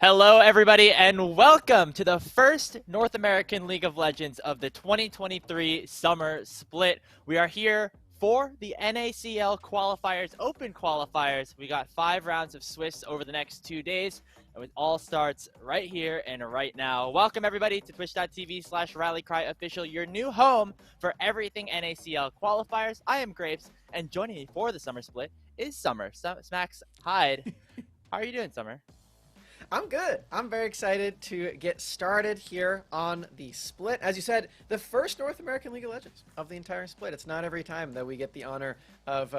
Hello, everybody, and welcome to the first North American League of Legends of the 2023 Summer Split. We are here for the NACL qualifiers, open qualifiers. We got 5 rounds of Swiss over the next 2 days, and it all starts right here and right now. Welcome, everybody, to twitch.tv/rallycryofficial, your new home for everything NACL qualifiers. I am Grapes, and joining me for the Summer Split is Summer. Smacks Hyde. How are you doing, Summer? I'm good. I'm very excited to get started here on the split. As you said, the first North American League of Legends of the entire split. It's not every time that we get the honor of,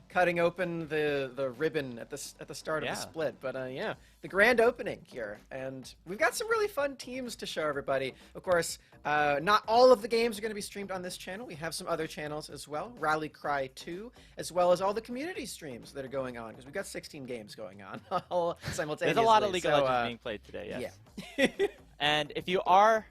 cutting open the ribbon at the start of the split. But yeah, the grand opening here, and we've got some really fun teams to show everybody. Of course, not all of the games are going to be streamed on this channel. We have some other channels as well, Rally Cry 2, as well as all the community streams that are going on, because we've got 16 games going on all simultaneously. There's a lot of League of Legends being played today, yes. Yeah. And if you are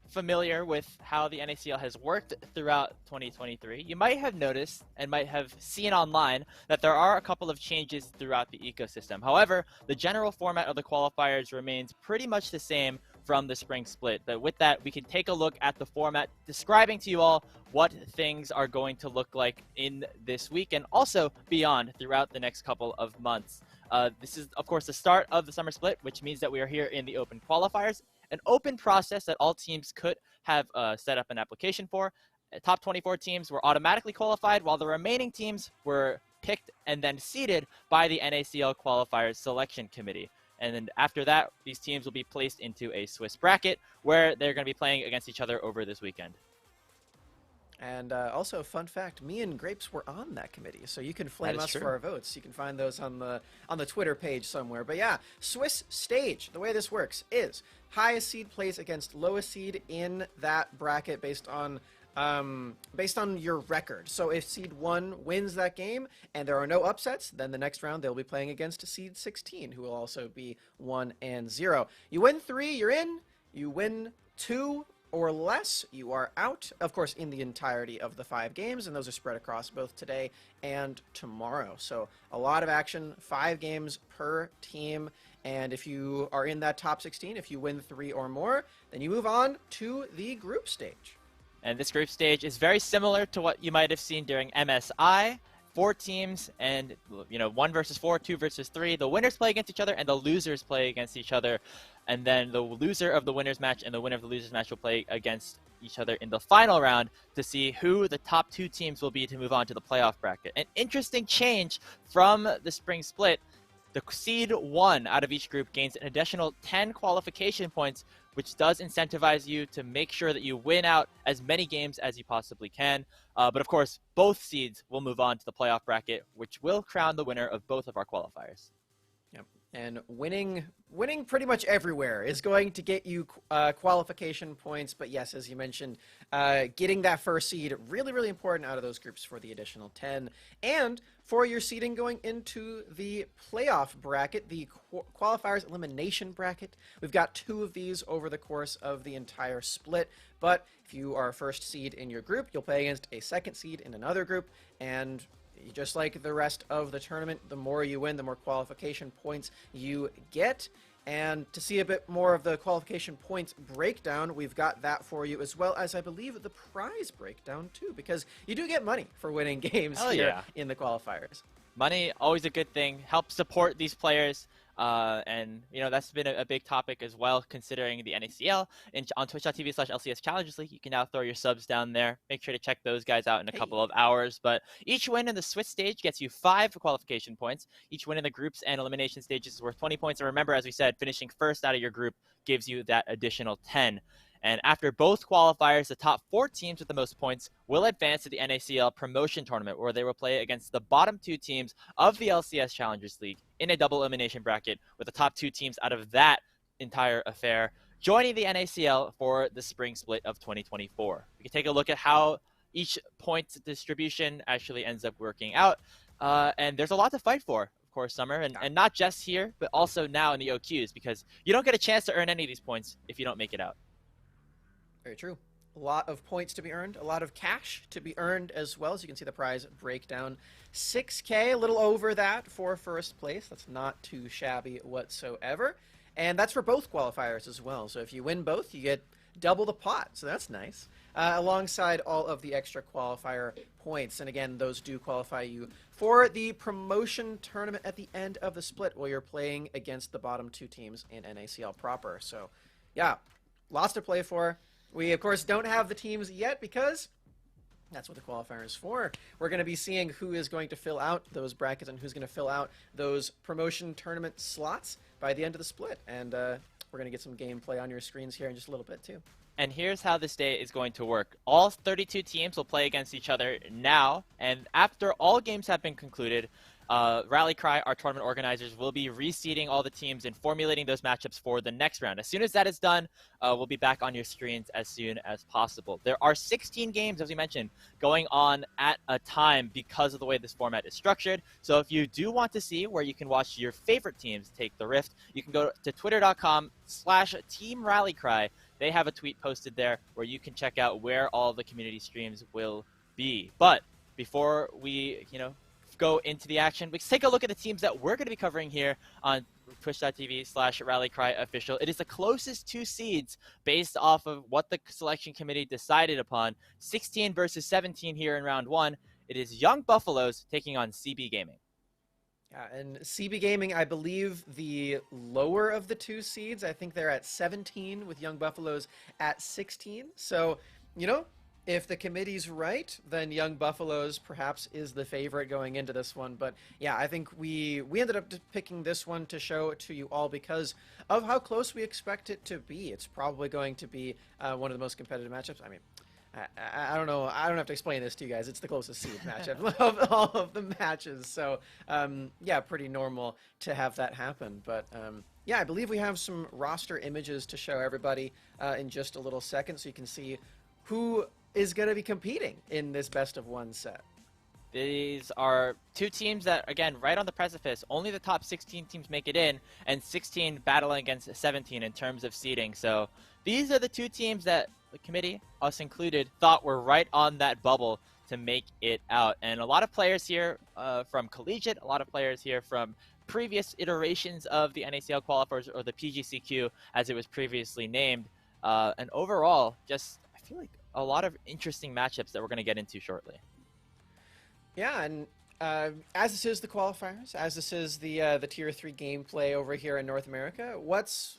familiar with how the NACL has worked throughout 2023, you might have noticed and might have seen online that there are a couple of changes throughout the ecosystem. However, the general format of the qualifiers remains pretty much the same from the spring split. But with that, we can take a look at the format, describing to you all what things are going to look like in this week and also beyond throughout the next couple of months. This is, of course, the start of the summer split, which means that we are here in the open qualifiers, an open process that all teams could have set up an application for. Top 24 teams were automatically qualified, while the remaining teams were picked and then seeded by the NACL Qualifiers Selection Committee. And then after that, these teams will be placed into a Swiss bracket where they're going to be playing against each other over this weekend. And also, fun fact, me and Grapes were on that committee, so you can flame us for our votes. You can find those on the Twitter page somewhere. But yeah, Swiss stage, the way this works is highest seed plays against lowest seed in that bracket based on your record. So if seed 1 wins that game and there are no upsets, then the next round they'll be playing against seed 16, who will also be 1-0. You win 3, you're in. You win 2 or less, you are out, of course, in the entirety of the 5 games, and those are spread across both today and tomorrow. So a lot of action, 5 games per team, and if you are in that top 16, if you win 3 or more, then you move on to the group stage. And this group stage is very similar to what you might have seen during MSI. 4 teams and 1 versus 4, 2 versus 3. The winners play against each other and the losers play against each other. And then the loser of the winners match and the winner of the losers match will play against each other in the final round to see who the top 2 teams will be to move on to the playoff bracket. An interesting change from the spring split. The seed 1 out of each group gains an additional 10 qualification points, which does incentivize you to make sure that you win out as many games as you possibly can. But of course, both seeds will move on to the playoff bracket, which will crown the winner of both of our qualifiers. Yep. And winning pretty much everywhere is going to get you qualification points. But yes, as you mentioned, getting that first seed, really, really important out of those groups for the additional 10. And for your seeding going into the playoff bracket, the qualifiers elimination bracket, we've got 2 of these over the course of the entire split. But if you are a first seed in your group, you'll play against a second seed in another group, and just like the rest of the tournament, the more you win, the more qualification points you get. And to see a bit more of the qualification points breakdown, we've got that for you, as well as, I believe, the prize breakdown, too, because you do get money for winning games here in the qualifiers. Money, always a good thing. Help support these players. And that's been a big topic as well, considering the NACL. On twitch.tv/LCS Challenges League, you can now throw your subs down there. Make sure to check those guys out in a couple of hours. But each win in the Swiss stage gets you 5 qualification points. Each win in the groups and elimination stages is worth 20 points. And remember, as we said, finishing first out of your group gives you that additional 10. And after both qualifiers, the top 4 teams with the most points will advance to the NACL promotion tournament, where they will play against the bottom 2 teams of the LCS Challengers League in a double elimination bracket, with the top 2 teams out of that entire affair joining the NACL for the spring split of 2024. We can take a look at how each point distribution actually ends up working out. And there's a lot to fight for, of course, Summer, and not just here, but also now in the OQs, because you don't get a chance to earn any of these points if you don't make it out. Very true. A lot of points to be earned, a lot of cash to be earned as well. As you can see the prize breakdown, 6K, a little over that for first place. That's not too shabby whatsoever. And that's for both qualifiers as well. So if you win both, you get double the pot. So that's nice. Alongside all of the extra qualifier points. And again, those do qualify you for the promotion tournament at the end of the split where you're playing against the bottom two teams in NACL proper. So yeah, lots to play for. We, of course, don't have the teams yet because that's what the qualifier is for. We're going to be seeing who is going to fill out those brackets and who's going to fill out those promotion tournament slots by the end of the split. And we're going to get some gameplay on your screens here in just a little bit, too. And here's how this day is going to work. All 32 teams will play against each other now, and after all games have been concluded, Rally Cry, our tournament organizers, will be reseeding all the teams and formulating those matchups for the next round. As soon as that is done, we'll be back on your screens as soon as possible. There are 16 games, as we mentioned, going on at a time because of the way this format is structured. So if you do want to see where you can watch your favorite teams take the Rift, you can go to twitter.com/Team Rally Cry. They have a tweet posted there where you can check out where all the community streams will be. But before we, go into the action, let's take a look at the teams that we're going to be covering here on twitch.tv/RallyCryOfficial. It is the closest two seeds based off of what the selection committee decided upon. 16 versus 17 here in round one. It is Young Buffaloes taking on CB Gaming. Yeah, and CB Gaming, I believe, the lower of the two seeds. I think they're at 17 with Young Buffaloes at 16. So, if the committee's right, then Young Buffaloes perhaps is the favorite going into this one. But yeah, I think we ended up picking this one to show it to you all because of how close we expect it to be. It's probably going to be one of the most competitive matchups. I mean, I don't know. I don't have to explain this to you guys. It's the closest seed matchup of all of the matches. So yeah, pretty normal to have that happen. But yeah, I believe we have some roster images to show everybody in just a little second so you can see who is going to be competing in this best of one set. These are two teams that, again, right on the precipice. Only the top 16 teams make it in, and 16 battling against 17 in terms of seeding. So these are the two teams that the committee, us included, thought were right on that bubble to make it out. And a lot of players here from Collegiate, a lot of players here from previous iterations of the NACL qualifiers, or the PGCQ as it was previously named. And overall, just, I feel like a lot of interesting matchups that we're going to get into shortly. Yeah, and as this is the qualifiers, as this is the Tier 3 gameplay over here in North America, what's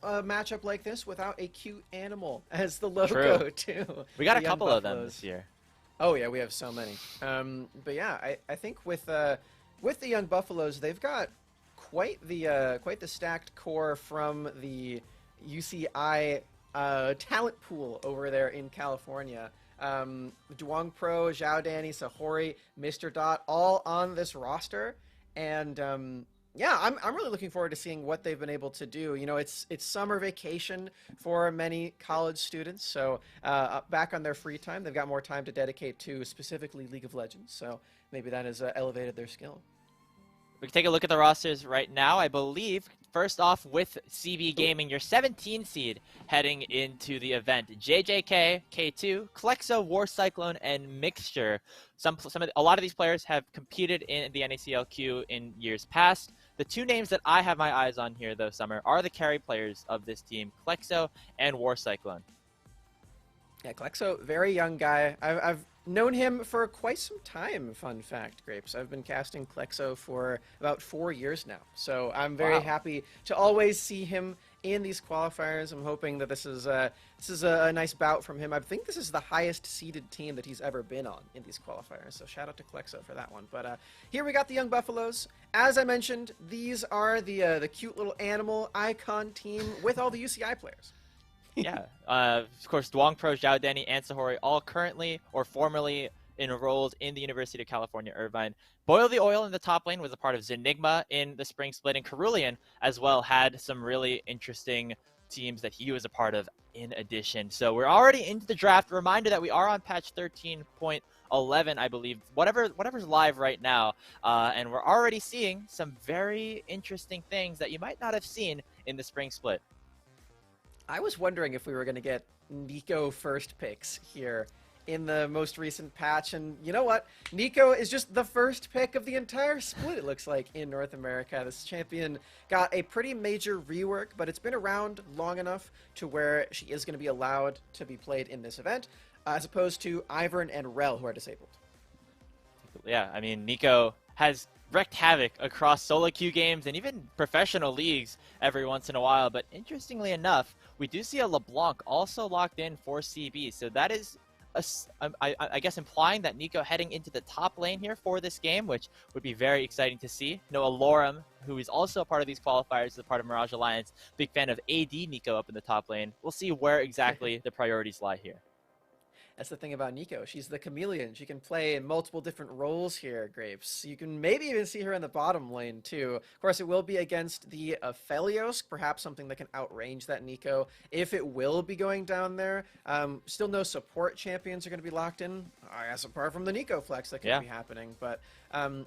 a matchup like this without a cute animal as the logo, too? We got a couple of them this year. Oh, yeah, we have so many. But yeah, I think with the Young Buffaloes, they've got quite the stacked core from the UCI talent pool over there in California. Duong Pro, Zhao Danny, Sahori, Mr. Dot, all on this roster. And yeah, I'm really looking forward to seeing what they've been able to do. It's summer vacation for many college students, so back on their free time, they've got more time to dedicate to specifically League of Legends. So maybe that has elevated their skill. We can take a look at the rosters right now. I believe, first off, with CB Gaming, your 17 seed heading into the event. JJK, K2, Klexo, War Cyclone, and Mixture. A lot of these players have competed in the NACLQ in years past. The two names that I have my eyes on here, though, Summer, are the carry players of this team, Klexo and War Cyclone. Yeah, Klexo, very young guy. I've known him for quite some time, fun fact, Grapes. I've been casting Klexo for about 4 years now. So I'm very happy to always see him in these qualifiers. I'm hoping that this is a nice bout from him. I think this is the highest seeded team that he's ever been on in these qualifiers. So shout out to Klexo for that one. But here we got the Young Buffaloes. As I mentioned, these are the cute little animal icon team with all the UCI players. Yeah, of course, Duong Pro, Zhao Danny, and Sahori all currently or formerly enrolled in the University of California, Irvine. Boil the Oil in the top lane was a part of Zenigma in the spring split, and Cerulean as well had some really interesting teams that he was a part of in addition. So we're already into the draft. Reminder that we are on patch 13.11, I believe, whatever's live right now, and we're already seeing some very interesting things that you might not have seen in the spring split. I was wondering if we were going to get NACL first picks here in the most recent patch. And you know what? NACL is just the first pick of the entire split, it looks like, in North America. This champion got a pretty major rework, but it's been around long enough to where she is going to be allowed to be played in this event, as opposed to Ivern and Rel, who are disabled. Yeah, I mean, NACL has wreaked havoc across solo queue games and even professional leagues every once in a while. But interestingly enough, we do see a LeBlanc also locked in for CB. So that is, I guess, implying that NACL heading into the top lane here for this game, which would be very exciting to see. Noah Lorem, who is also a part of these qualifiers, is a part of Mirage Alliance, big fan of AD NACL up in the top lane. We'll see where exactly the priorities lie here. That's the thing about NACL. She's the chameleon. She can play in multiple different roles here, Grapes. You can maybe even see her in the bottom lane, too. Of course, it will be against the Aphelios, perhaps something that can outrange that NACL, if it will be going down there. Still no support champions are going to be locked in, I guess, apart from the NACL flex that could be happening. But,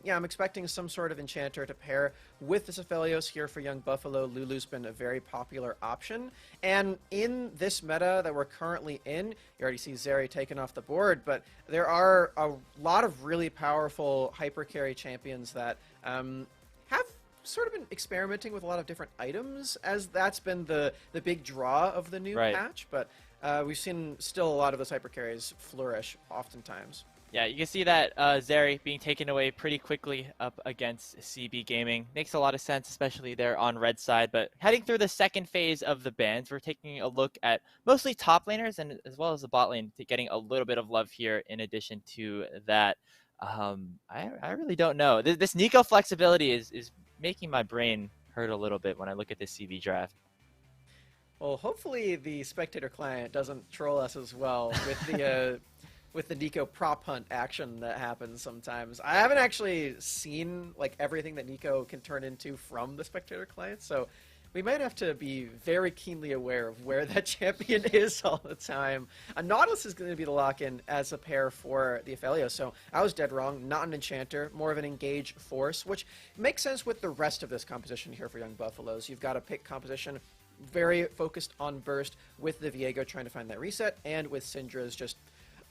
yeah, I'm expecting some sort of enchanter to pair with this Aphelios here for Young Buffalo. Lulu's been a very popular option. And in this meta that we're currently in, you already see Zeri taken off the board, but there are a lot of really powerful hyper carry champions that have sort of been experimenting with a lot of different items, as that's been the big draw of the new patch. But we've seen still a lot of those hyper carries flourish oftentimes. Yeah, you can see that Zeri being taken away pretty quickly up against CB Gaming. Makes a lot of sense, especially there on red side. But heading through the second phase of the bans, we're taking a look at mostly top laners and as well as the bot lane, getting a little bit of love here in addition to that. I really don't know. This NACL flexibility is making my brain hurt a little bit when I look at this CB draft. Well, hopefully the spectator client doesn't troll us as well with the with the NACL prop hunt action that happens sometimes. I haven't actually seen like everything that NACL can turn into from the spectator client, so we might have to be very keenly aware of where that champion is all the time. Nautilus is going to be the lock-in as a pair for the Aphelios, so I was dead wrong. Not an enchanter, more of an engage force, which makes sense with the rest of this composition here for Young Buffaloes. You've got a pick composition very focused on burst with the Viego trying to find that reset, and with Syndra's just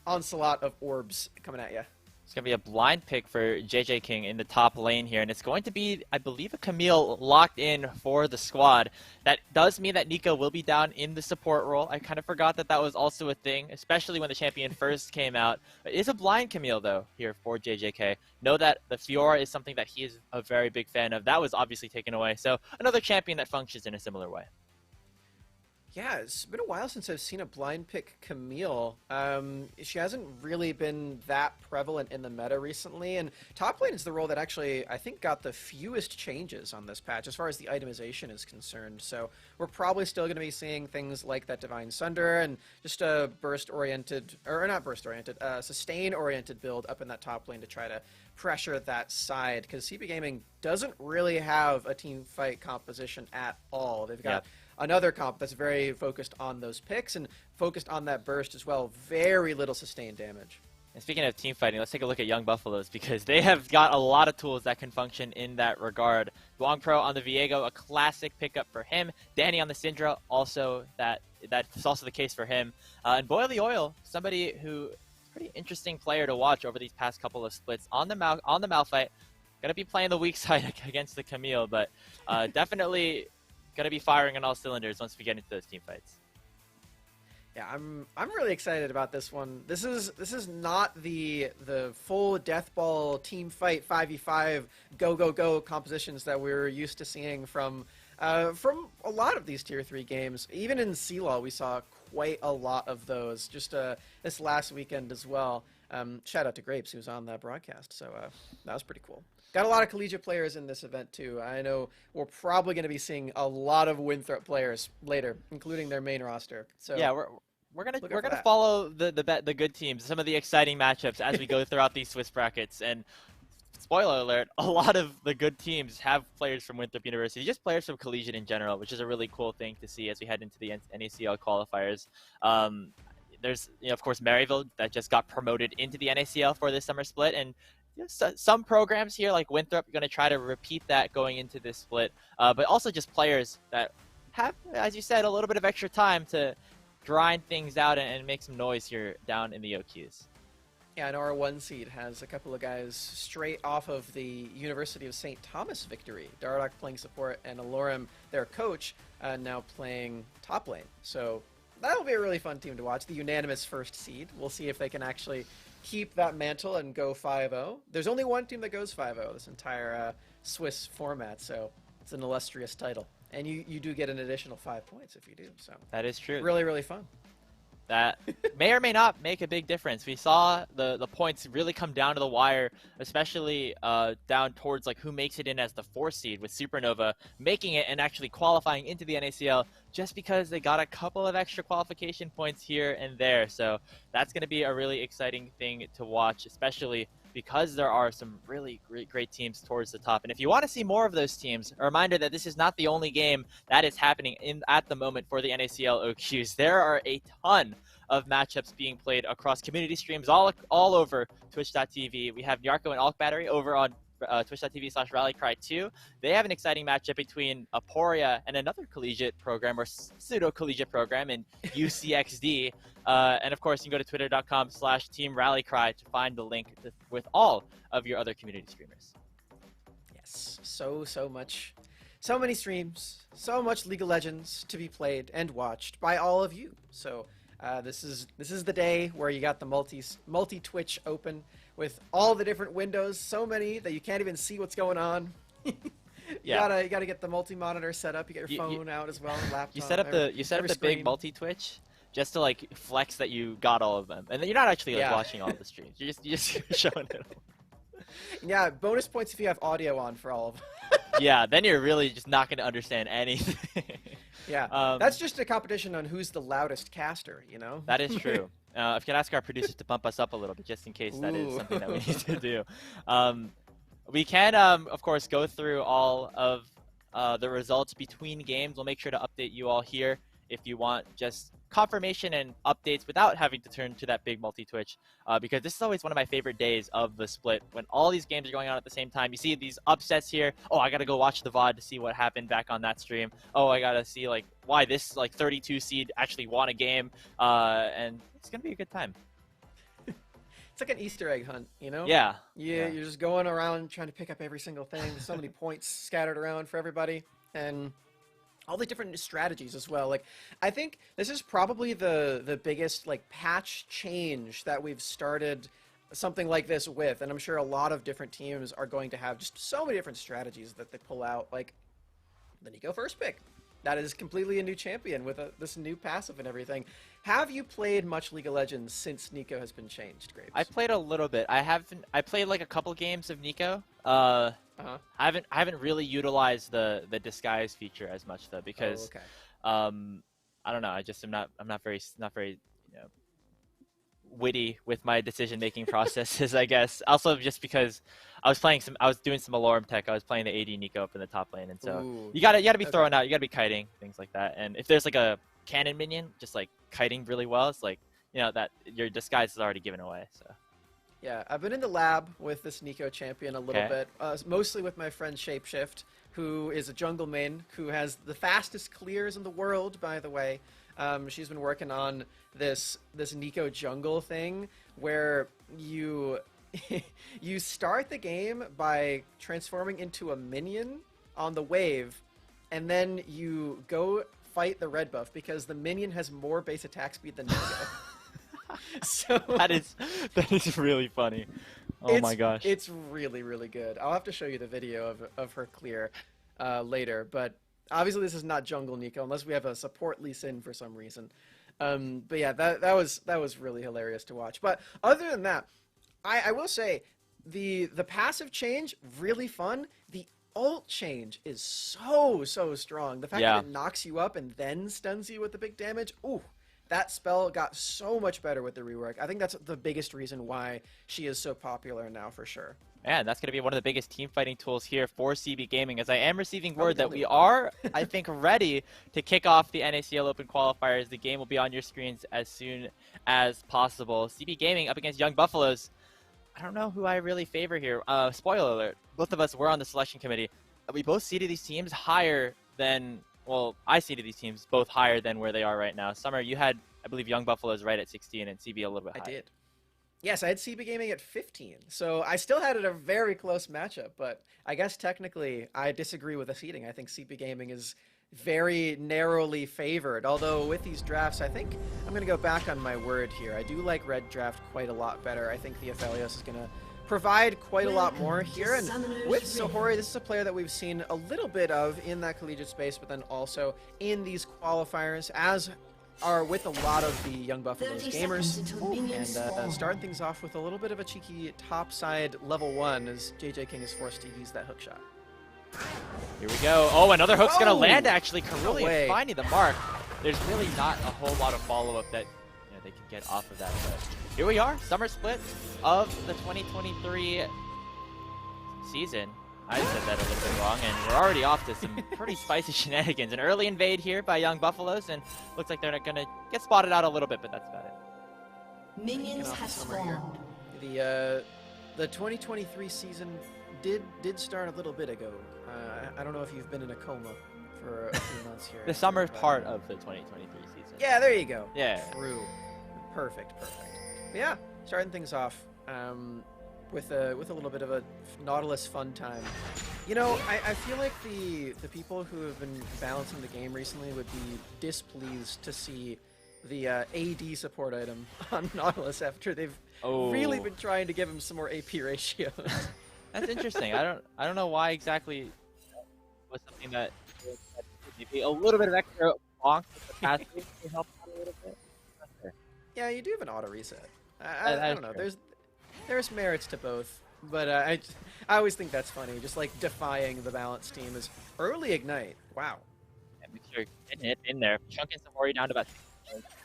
onslaught of orbs coming at you. It's going to be a blind pick for JJ King in the top lane here, and it's going to be, I believe, a Camille locked in for the squad. That does mean that NACL will be down in the support role. I kind of forgot that that was also a thing, especially when the champion first came out. It is a blind Camille, though, here for JJK. Know that the Fiora is something that he is a very big fan of. That was obviously taken away, so another champion that functions in a similar way. Yeah, it's been a while since I've seen a blind pick Camille. She hasn't really been that prevalent in the meta recently, and top lane is the role that actually, I think, got the fewest changes on this patch as far as the itemization is concerned. So we're probably still going to be seeing things like that Divine Sunder and just a burst-oriented, or not burst-oriented, sustain-oriented build up in that top lane to try to pressure that side, because CB Gaming doesn't really have a team fight composition at all. They've got another comp that's very focused on those picks and focused on that burst as well. Very little sustained damage. And speaking of team fighting, let's take a look at Young Buffaloes, because they have got a lot of tools that can function in that regard. Guang Pro on the Viego, a classic pickup for him. Danny on the Syndra, also that's also the case for him. And Boil the Oil, somebody who is a pretty interesting player to watch over these past couple of splits on the Malphite. Gonna be playing the weak side against the Camille, but definitely gonna be firing on all cylinders once we get into those team fights. Yeah, I'm really excited about this one. This is not the full death ball team fight 5v5 go compositions that we're used to seeing from a lot of these tier 3 games. Even in CLAW we saw quite a lot of those just this last weekend as well. Shout out to Grapes, who was on that broadcast, so that was pretty cool. Got a lot of collegiate players in this event too. I know we're probably going to be seeing a lot of Winthrop players later, including their main roster. So yeah, we're gonna follow the good teams, some of the exciting matchups as we go throughout these Swiss brackets. And spoiler alert, a lot of the good teams have players from Winthrop University, just players from collegiate in general, which is a really cool thing to see as we head into the NACL qualifiers. There's, of course, Maryville that just got promoted into the NACL for this summer split, and some programs here like Winthrop are going to try to repeat that going into this split, but also just players that have, as you said, a little bit of extra time to grind things out and make some noise here down in the OQs. Yeah, and our 1 seed has a couple of guys straight off of the University of St. Thomas victory. Dardoch playing support, and Alorum, their coach, now playing top lane. So that'll be a really fun team to watch. The unanimous first seed. We'll see if they can actually keep that mantle and go 5-0. There's only one team that goes 5-0 this entire Swiss format, so it's an illustrious title. And you do get an additional 5 points if you do. So that is true. Really, really fun. That may or may not make a big difference. We saw the points really come down to the wire, especially down towards like who makes it in as the 4 seed, with Supernova making it and actually qualifying into the NACL just because they got a couple of extra qualification points here and there. So that's going to be a really exciting thing to watch, especially because there are some really great teams towards the top. And if you want to see more of those teams, a reminder that this is not the only game that is happening at the moment for the NACL OQs. There are a ton of matchups being played across community streams all over Twitch.tv. We have Nyarko and Alk Battery over on twitch.tv/rallycry2. They have an exciting matchup between Aporia and another collegiate program or pseudo-collegiate program in UCXD. And of course, you can go to twitter.com/teamrallycry to find the link with all of your other community streamers. Yes, so much. So many streams, so much League of Legends to be played and watched by all of you. So this is the day where you got the multi Twitch open with all the different windows, so many that you can't even see what's going on. you gotta get the multi-monitor set up. You get your phone out as well, laptop. You set up the big multi-Twitch just to like flex that you got all of them, and then you're not actually like watching all of the streams. You're just showing it. Yeah, bonus points if you have audio on for all of them. Yeah, then you're really just not going to understand anything. Yeah, that's just a competition on who's the loudest caster, you know? That is true. If you can ask our producers to bump us up a little bit, just in case that is something that we need to do. We can, of course, go through all of the results between games. We'll make sure to update you all here if you want just confirmation and updates without having to turn to that big multi-Twitch, because this is always one of my favorite days of the split, when all these games are going on at the same time. You see these upsets here. Oh, I gotta go watch the VOD to see what happened back on that stream. Oh, I gotta see like why this like 32 seed actually won a game, and it's gonna be a good time. It's like an Easter egg hunt, you know? Yeah. You're just going around trying to pick up every single thing. There's so many points scattered around for everybody, and all the different strategies as well. Like, I think this is probably the biggest like patch change that we've started something like this with, and I'm sure a lot of different teams are going to have just so many different strategies that they pull out. Like the Nico first pick, that is completely a new champion with this new passive and everything. Have you played much League of Legends since Nico has been changed, Grapes? I played a little bit. I played like a couple games of Nico. I haven't really utilized the disguise feature as much though, because I don't know. I'm not very witty with my decision making processes, I guess. Also, just because I was doing some alarm tech. I was playing the AD Nico up in the top lane, and so you gotta be throwing out. You gotta be kiting, things like that. And if there's like a cannon minion just like kiting really well, it's like, you know, that your disguise is already given away. So. Yeah, I've been in the lab with this Nico champion a little bit, mostly with my friend Shapeshift, who is a jungle main, who has the fastest clears in the world, by the way. She's been working on this Nico jungle thing where you you start the game by transforming into a minion on the wave, and then you go fight the red buff because the minion has more base attack speed than Nico. So that is really funny. Oh my gosh. It's really, really good. I'll have to show you the video of her clear later, but obviously this is not jungle Nico unless we have a support Lee Sin for some reason. But yeah, that was really hilarious to watch. But other than that, I will say the passive change, really fun. The ult change is so strong. The fact that it knocks you up and then stuns you with the big damage, ooh. That spell got so much better with the rework. I think that's the biggest reason why she is so popular now, for sure. Yeah, that's going to be one of the biggest team fighting tools here for CB Gaming, as I am receiving word that we are, I think, ready to kick off the NACL Open Qualifiers. The game will be on your screens as soon as possible. CB Gaming up against Young Buffaloes. I don't know who I really favor here. Spoiler alert, both of us were on the selection committee. We both seeded these teams higher than... Well, I seeded these teams both higher than where they are right now. Summer, you had I believe Young Buffalo is right at 16 and CB a little bit higher. I did. Yes, I had CB Gaming at 15, so I still had it a very close matchup, but I guess technically I disagree with the seeding. I think CB Gaming is very narrowly favored, although with these drafts, I think I'm going to go back on my word here. I do like red draft quite a lot better. I think the Aphelios is going to provide quite a lot more here, and with Sohori, this is a player that we've seen a little bit of in that collegiate space, but then also in these qualifiers, as are with a lot of the Young Buffaloes gamers. And start things off with a little bit of a cheeky topside level 1 as JJ King is forced to use that hook shot. Here we go. Oh, another hook's going to land, actually. Carillion finding the mark. There's really not a whole lot of follow-up that they can get off of that. But here we are, summer split of the 2023 season. I said that a little bit wrong, and we're already off to some pretty spicy shenanigans. An early invade here by Young Buffaloes, and looks like they're not going to get spotted out a little bit, but that's about it. Minions have spawned. The 2023 season did start a little bit ago. I don't know if you've been in a coma for a few months here. The summer part of the 2023 season. Yeah, there you go. Yeah. True. Perfect. But yeah, starting things off. With a little bit of a Nautilus fun time. You know, I feel like the people who have been balancing the game recently would be displeased to see the AD support item on Nautilus after they've really been trying to give him some more AP ratios. That's interesting. I don't know why exactly was something that maybe a little bit of extra bonk with the capacity to help out a little bit. Yeah, you do have an auto reset. I don't know. There's merits to both, but I always think that's funny. Just like defying the balance team is early ignite. Wow. Yeah, make sure you're getting it in there. Chunking Sohori down to about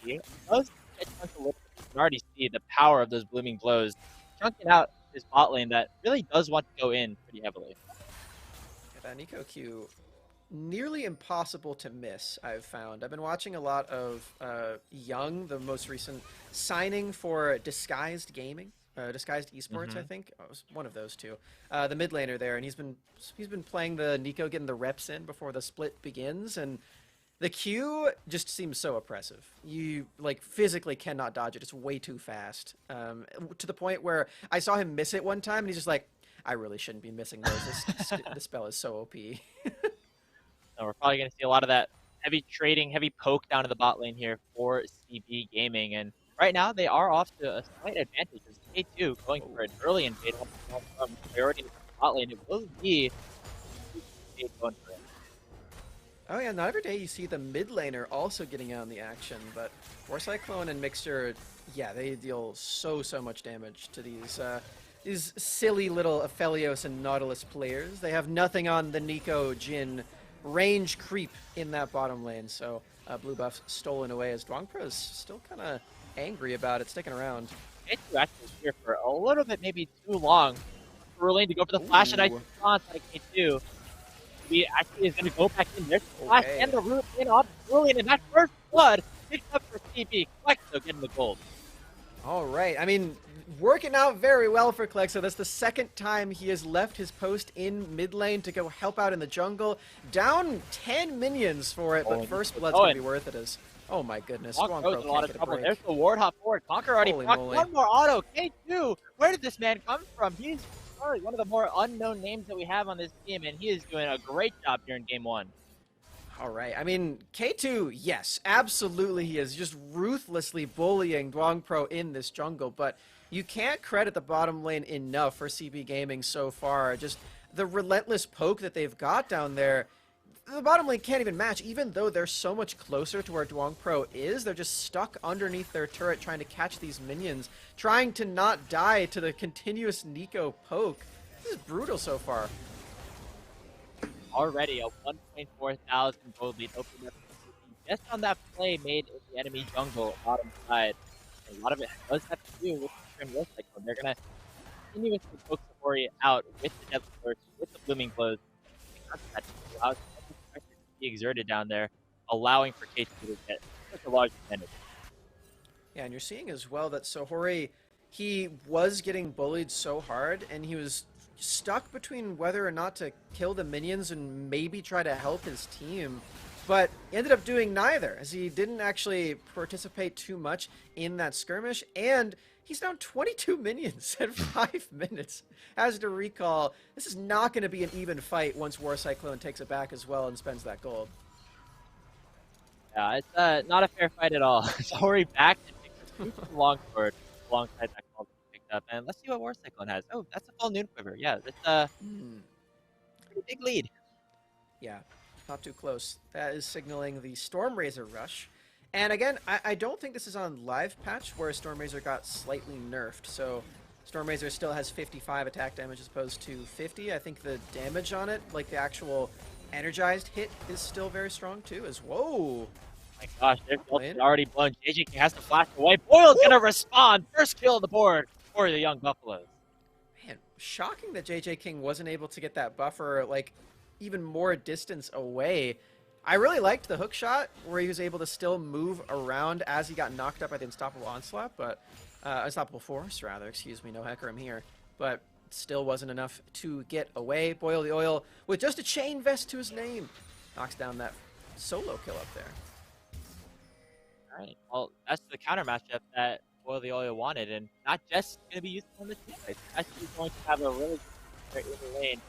60. Those you can already see the power of those blooming blows. Chunking out his bot lane that really does want to go in pretty heavily. Yeah, that Nico Q, nearly impossible to miss, I've found. I've been watching a lot of Young, the most recent signing for Disguised Gaming. Disguised Esports, I think. Oh, it was one of those two. The mid laner there, and he's been playing the Nico, getting the reps in before the split begins, and the Q just seems so oppressive. You like physically cannot dodge it. It's way too fast. To the point where I saw him miss it one time, and he's just like, I really shouldn't be missing those. This spell is so OP. So we're probably going to see a lot of that heavy trading, heavy poke down to the bot lane here for CB Gaming, and right now they are off to a slight advantage. K2 going for an early invade from priority in the bot lane. It will be going for it. Oh yeah, not every day you see the mid laner also getting out in the action, but War Cyclone and Mixture, yeah, they deal so much damage to these silly little Aphelios and Nautilus players. They have nothing on the Nico Jhin range creep in that bottom lane, so blue buff's stolen away as Dwangpro's still kind of angry about it, sticking around. K2 actually here for a little bit, maybe too long. For Lane to go for the flash and ice response out of K2. He actually is going to go back in there. Flash and the root in on Brilliant, and that first blood picked up for CB. Quexo getting the gold. All right. I mean, working out very well for Quexo. That's the second time he has left his post in mid lane to go help out in the jungle. Down 10 minions for it, but first blood's going to be worth it as... Oh my goodness. Conquer's in a lot of trouble. There's the ward hop forward. Conquer already blocked one more auto. K2, where did this man come from? He's probably one of the more unknown names that we have on this team, and he is doing a great job here in game one. All right. I mean, K2, yes, absolutely he is just ruthlessly bullying Dwangpro in this jungle, but you can't credit the bottom lane enough for CB Gaming so far. Just the relentless poke that they've got down there. The bottom lane can't even match, even though they're so much closer to where Dwangpro is. They're just stuck underneath their turret trying to catch these minions, trying to not die to the continuous Nico poke. This is brutal so far. Already a 1.4 thousand gold lead opened up just on that play made in the enemy jungle bottom side. A lot of it does have to do with the War Cyclone. They're going to continuously poke Sohori out with the Death Burst, with the Blooming Blows. Be exerted down there, allowing for K2 to get such a large advantage. Yeah, and you're seeing as well that Sohori, he was getting bullied so hard, and he was stuck between whether or not to kill the minions and maybe try to help his team. but he ended up doing neither, as he didn't actually participate too much in that skirmish, and he's down 22 minions at 5 minutes. Has to recall, this is not going to be an even fight once War Cyclone takes it back as well and spends that gold. Yeah, it's not a fair fight at all. It's already back and takes a long sword alongside that call that he picked up. And let's see what War Cyclone has. Oh, that's a full Noon Quiver. Yeah, that's a pretty big lead. Yeah, not too close. That is signaling the Storm Razor rush. And again, I don't think this is on live patch where Storm Razor got slightly nerfed. So Storm Razor still has 55 attack damage as opposed to 50. I think the damage on it, like the actual energized hit, is still very strong too. As whoa, My gosh, there's already blown. JJ has to flash away. Boyle's gonna respond. First kill on the board for the Young Buffaloes. Man, shocking that JJ King wasn't able to get that buffer like even more distance away. I really liked the hook shot where he was able to still move around as he got knocked up by the Unstoppable Onslaught, but Unstoppable Force rather, excuse me, no Hecarim here. But still wasn't enough to get away. Boyle the Oil with just a chain vest to his name knocks down that solo kill up there. All right. Well, that's the counter matchup that Boyle the Oil wanted, and not just going to be used on the team. It's actually going to have a really good early lane.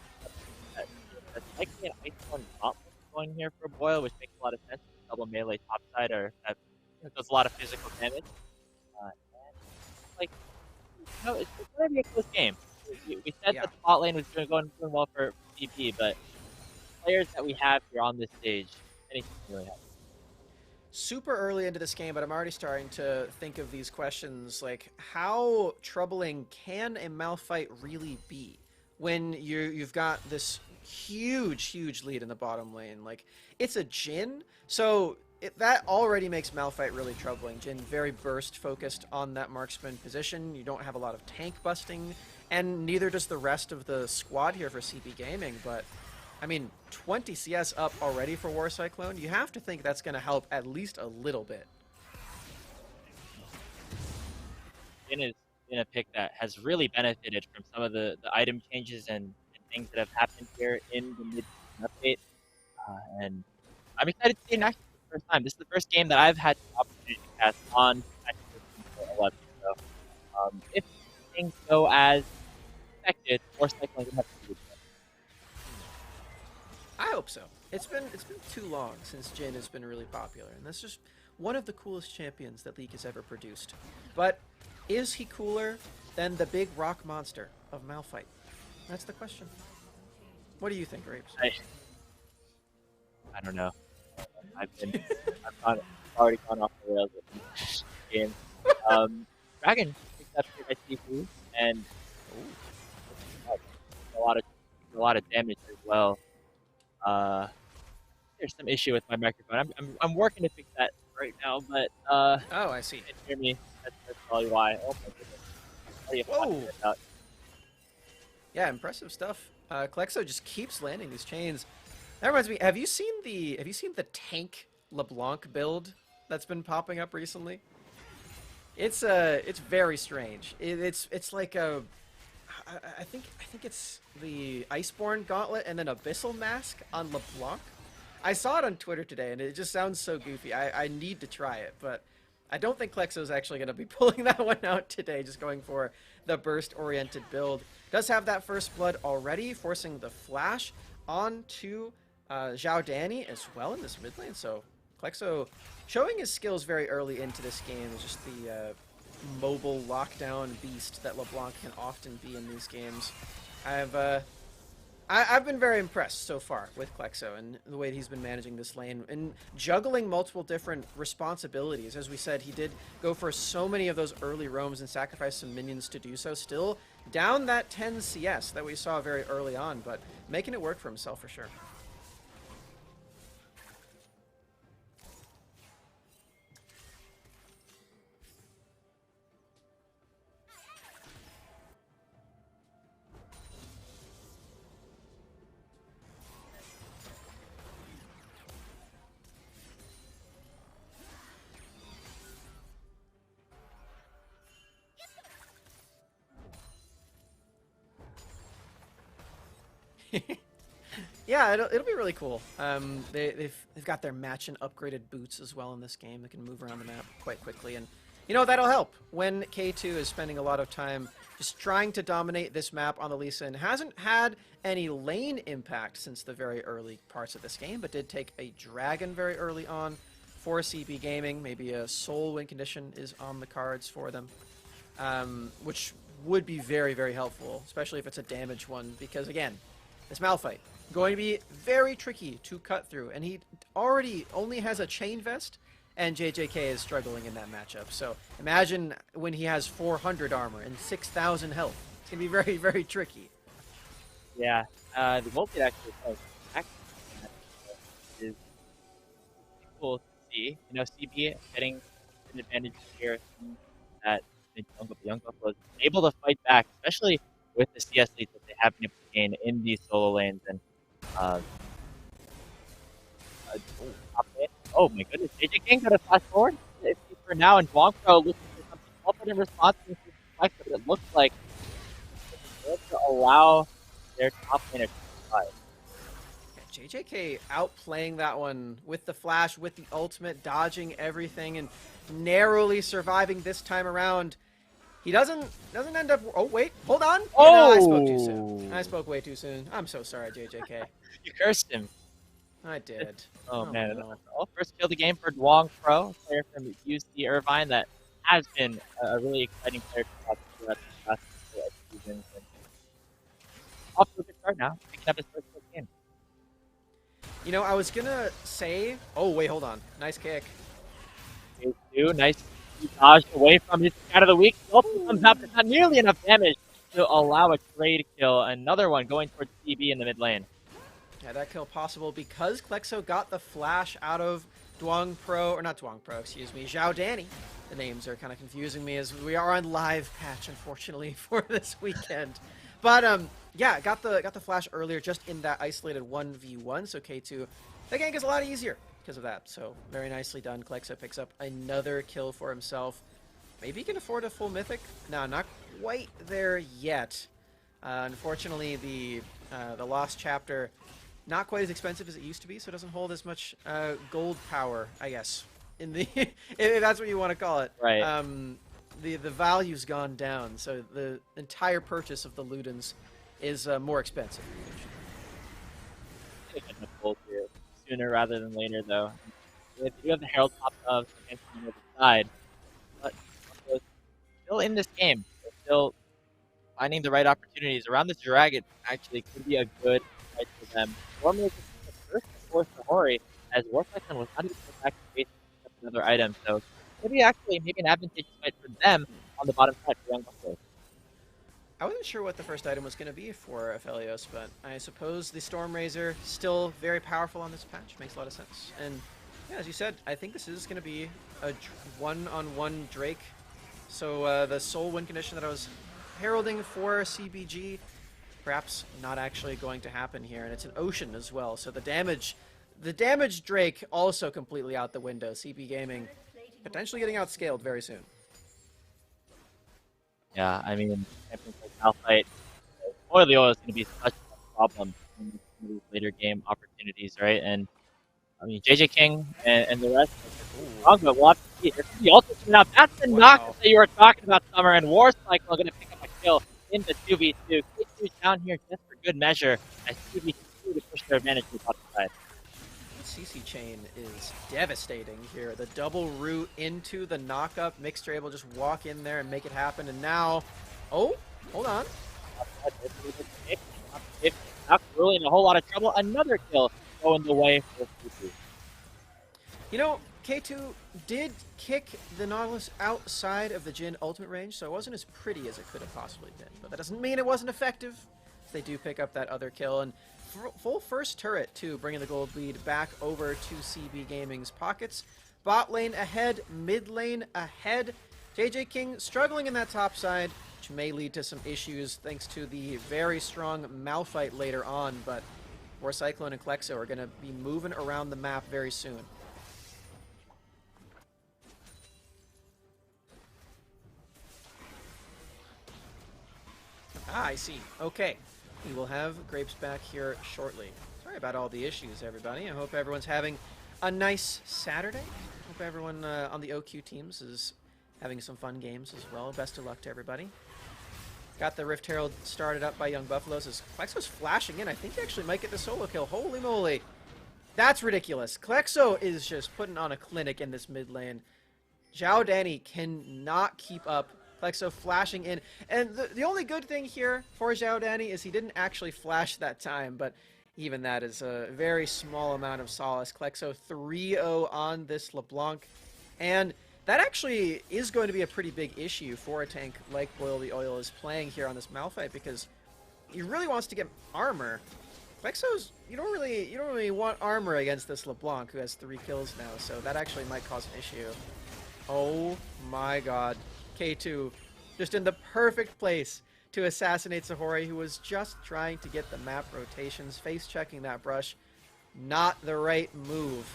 That's likely an Iceborne Gauntlet going here for Boyle, which makes a lot of sense. Double melee topside does a lot of physical damage. And, like, it's going to be a close game. We said that the bot lane was going well for DP, but players that we have here on this stage, anything really happen. Super early into this game, but I'm already starting to think of these questions like, how troubling can a Malphite really be when you've got this huge lead in the bottom lane? Like, it's a Jhin, so that already makes Malphite really troubling. Jhin very burst focused on that marksman position. You don't have a lot of tank busting, and neither does the rest of the squad here for CP Gaming, but I mean, 20 CS up already for War Cyclone. You have to think that's going to help at least a little bit. Jhin is in a pick that has really benefited from some of the item changes and things that have happened here in the mid-season update. And I'm excited to see it in action for the first time. This is the first game that I've had the opportunity to cast on Activision 11. So if things go as expected, War Cyclone will have to do it. I hope so. It's been too long since Jhin has been really popular, and that's just one of the coolest champions that League has ever produced. But is he cooler than the big rock monster of Malphite? That's the question. What do you think, Grapes? I don't know. I've already gone off the rails with this game. Dragon picked up here by Sifu, and a lot of damage as well. There's some issue with my microphone. I'm working to fix that right now, but oh, I see. You can't hear me. That's probably why. Oh my goodness. Whoa! Yeah, impressive stuff. Klexo just keeps landing these chains. That reminds me. Have you seen the tank LeBlanc build that's been popping up recently? It's very strange. It's like a I think it's the Iceborne Gauntlet and then Abyssal Mask on LeBlanc. I saw it on Twitter today, and it just sounds so goofy. I need to try it, but I don't think Klexo's actually going to be pulling that one out today, just going for the burst-oriented build. Does have that first blood already, forcing the flash onto Zhao Danny as well in this mid lane. So Klexo showing his skills very early into this game is just the mobile lockdown beast that LeBlanc can often be in these games. I've been very impressed so far with Klexo and the way he's been managing this lane and juggling multiple different responsibilities. As we said, he did go for so many of those early roams and sacrifice some minions to do so. Still down that 10 CS that we saw very early on, but making it work for himself for sure. Yeah, it'll be really cool. They've got their match and upgraded boots as well in this game. They can move around the map quite quickly, and you know that'll help when K2 is spending a lot of time just trying to dominate this map on the Lee Sin. Hasn't had any lane impact since the very early parts of this game, but did take a dragon very early on for CB Gaming. Maybe a soul win condition is on the cards for them, which would be very, very helpful, especially if it's a damage one, because again, this Malphite going to be very tricky to cut through, and he already only has a chain vest, and JJK is struggling in that matchup. So imagine when he has 400 armor and 6,000 health. It's going to be very, very tricky. Yeah, the multi actually is cool to see. You know, CB getting an advantage here that Young Buffalo is able to fight back, especially with the CS leads that they have been able to gain in these solo lanes. And uh, oh my goodness, JJ King got a flash forward for now, and Duong Pro looking for something helpful in response to this deflect, but it looks like they're to allow their top laner to survive. JJK outplaying that one with the flash, with the ultimate, dodging everything, and narrowly surviving this time around. He doesn't end up. Oh wait, hold on. Oh, no, I spoke too soon. I spoke way too soon. I'm so sorry, JJK. You cursed him. I did. Oh man. No. Oh, first kill of the game for Duong Pro, player from UC Irvine that has been a really exciting player to watch throughout the last couple of seasons. And off to a good start now, picking up his first game. You know, I was gonna say. Oh wait, hold on. Nice kick. Phase 2, nice dodged away from his out of the week. Also comes out, but not nearly enough damage to allow a trade kill. Another one going towards CB in the mid lane. Yeah, that kill possible because Klexo got the flash out of Duong Pro, or not Duong Pro, excuse me, Zhao Danny. The names are kind of confusing me as we are on live patch, unfortunately, for this weekend. But yeah, got the flash earlier just in that isolated 1v1, so K2, the gank is a lot easier because of that. So very nicely done. Klexo picks up another kill for himself. Maybe he can afford a full mythic. No, not quite there yet. Unfortunately, the Lost Chapter, not quite as expensive as it used to be, so it doesn't hold as much gold power, I guess, in the if that's what you want to call it. Right. The value's gone down, so the entire purchase of the Ludens is more expensive. Gold here sooner rather than later, though. They do have the Herald top of against the other side, but still in this game. They're still finding the right opportunities. Around this dragon actually could be a good fight for them. Normally, the first to force the Hori, as Warcyclone was not even put back to base with another item, so maybe an advantageous fight for them on the bottom side for Young Buffalo. I wasn't sure what the first item was going to be for Aphelios, but I suppose the Stormrazor still very powerful on this patch. Makes a lot of sense. And yeah, as you said, I think this is going to be a one-on-one Drake. So the soul win condition that I was heralding for CBG, perhaps not actually going to happen here. And it's an ocean as well, so the damage Drake also completely out the window. CB Gaming potentially getting outscaled very soon. Yeah, I mean, champions like Malphite, oil the oil is going to be such a problem in these later game opportunities, right? And I mean, JJ King and the rest, but we'll have to see. There's the ultimate coming out. That's the knock that you were talking about, Summer, and Warcyclone are going to pick up a kill in the 2v2. K2 down here just for good measure as 2v2 to push their advantage to the bottom side. CC chain is devastating here. The double root into the knockup. Mixer able to just walk in there and make it happen. And now, oh, hold on. Not really in a whole lot of trouble. Another kill going the way for K2. You know, K2 did kick the Nautilus outside of the Jhin ultimate range, so it wasn't as pretty as it could have possibly been. But that doesn't mean it wasn't effective. They do pick up that other kill, and full first turret, too, bringing the gold lead back over to CB Gaming's pockets. Bot lane ahead, mid lane ahead. JJ King struggling in that top side, which may lead to some issues thanks to the very strong Malphite later on, but Warcyclone and Klexo are going to be moving around the map very soon. Ah, I see. Okay. We will have Grapes back here shortly. Sorry Sorry about all the issues, everybody. I hope everyone's having a nice Saturday. Hope everyone on the OQ teams is having some fun games as well. Best of luck to everybody. Got the Rift Herald started up by Young Buffaloes as Klexo's flashing in. I think he actually might get the solo kill. Holy moly. That's ridiculous. Klexo is just putting on a clinic in this mid lane. Zhao Danny cannot keep up. Klexo flashing in. And the only good thing here for Zhao Danny is he didn't actually flash that time, but even that is a very small amount of solace. Klexo 3-0 on this LeBlanc. And that actually is going to be a pretty big issue for a tank like Boil the Oil is playing here on this Malphite, because he really wants to get armor. Klexo's, you don't really want armor against this LeBlanc who has 3 kills now, so that actually might cause an issue. Oh my god. K2 just in the perfect place to assassinate Sahori, who was just trying to get the map rotations, face checking that brush. Not the right move.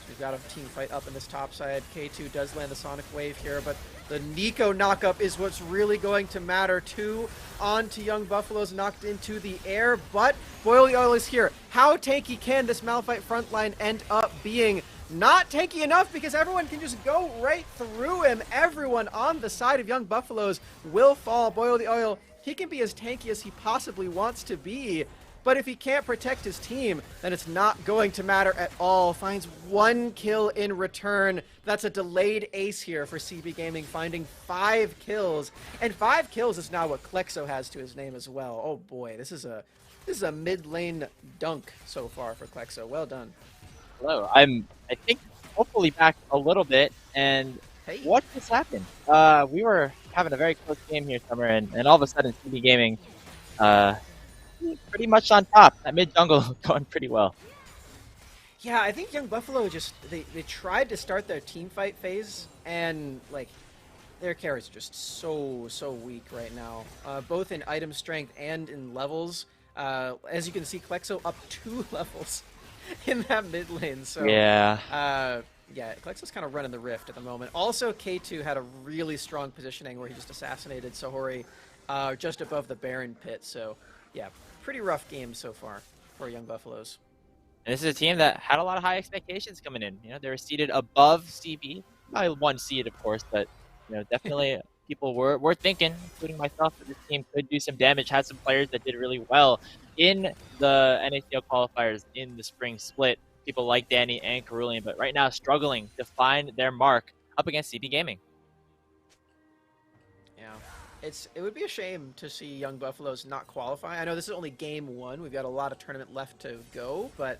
We've got a team fight up in this top side. K2 does land the Sonic Wave here, but the Nico knockup is what's really going to matter. 2 onto Young Buffaloes, knocked into the air, but Boil the Oil is here. How tanky can this Malphite frontline end up being? Not tanky enough, because everyone can just go right through him. Everyone on the side of Young Buffaloes will fall. Boil the Oil, he can be as tanky as he possibly wants to be, but if he can't protect his team, then it's not going to matter at all. Finds 1 kill in return. That's a delayed ace here for CB Gaming, finding 5 kills. And 5 kills is now what Klexo has to his name as well. Oh boy, this is a mid lane dunk so far for Klexo. Well done. Hello, I think hopefully back a little bit, and hey, what just happened? We were having a very close game here, Summer, and all of a sudden CB Gaming pretty much on top. That mid jungle going pretty well. Yeah, I think Young Buffalo just they tried to start their team fight phase, and like their carries are just so weak right now, both in item strength and in levels. As you can see, Klexo up 2 levels in that mid lane. So yeah, Klexo's kind of running the rift at the moment. Also, K2 had a really strong positioning where he just assassinated Sahori just above the Baron pit. So yeah, pretty rough game so far for Young Buffaloes. And this is a team that had a lot of high expectations coming in. You know, they were seeded above CB by 1 seed, of course, but you know, definitely people were thinking, including myself, that this team could do some damage. Had some players that did really well in the NACL qualifiers in the spring split. People like Danny and Carulian, but right now struggling to find their mark up against CB Gaming. Yeah, it would be a shame to see Young Buffaloes not qualify. I know this is only game 1. We've got a lot of tournament left to go, but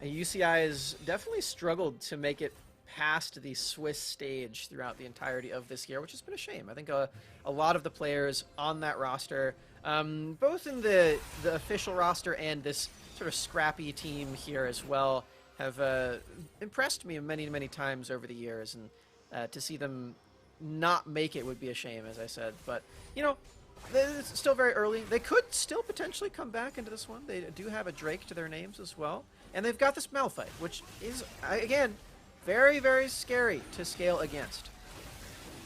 UCI has definitely struggled to make it past the Swiss stage throughout the entirety of this year, which has been a shame. I think a lot of the players on that roster, both in the official roster and this sort of scrappy team here as well, have impressed me many times over the years, and to see them not make it would be a shame, as I said. But you know, it's still very early. They could still potentially come back into this one. They do have a Drake to their names as well, and they've got this Malphite, which is again very scary to scale against.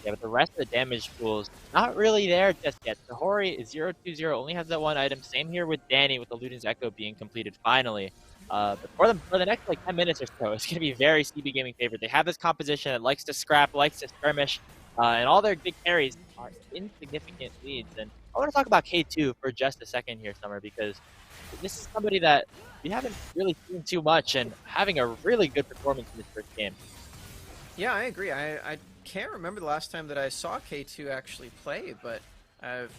Yeah, but the rest of the damage pools not really there just yet. Sahori is 0-2-0, only has that 1 item. Same here with Danny, with the Luden's Echo being completed finally. But for the next like 10 minutes or so, it's going to be very CB Gaming favorite. They have this composition that likes to scrap, likes to skirmish, and all their big carries are insignificant leads. And I want to talk about K2 for just a second here, Summer, because this is somebody that we haven't really seen too much, and having a really good performance in this first game. Yeah, I agree. I can't remember the last time that I saw K2 actually play, but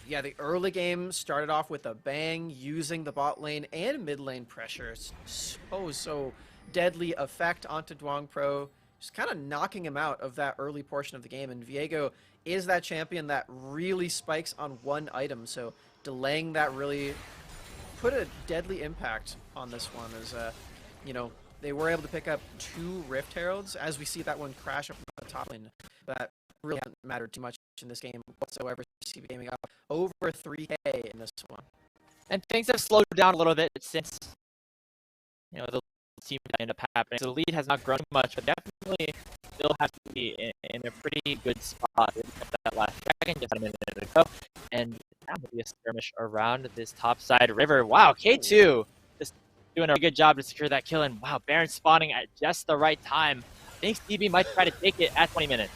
yeah, the early game started off with a bang, using the bot lane and mid lane pressure. So deadly effect onto Duong Pro, just kind of knocking him out of that early portion of the game. And Viego is that champion that really spikes on 1 item, so delaying that really put a deadly impact on this one. As you know, they were able to pick up 2 Rift Heralds, as we see that one crash up on the top lane. That really hasn't mattered too much in this game whatsoever. CB Gaming up over 3K in this one. And things have slowed down a little bit since, you know, the team ended up happening. So the lead has not grown much, but definitely still has to be in a pretty good spot. That last second, just a minute ago, and now maybe a skirmish around this top side river. Wow, K2 just doing a good job to secure that kill. And wow, Baron spawning at just the right time. I think CB might try to take it at 20 minutes.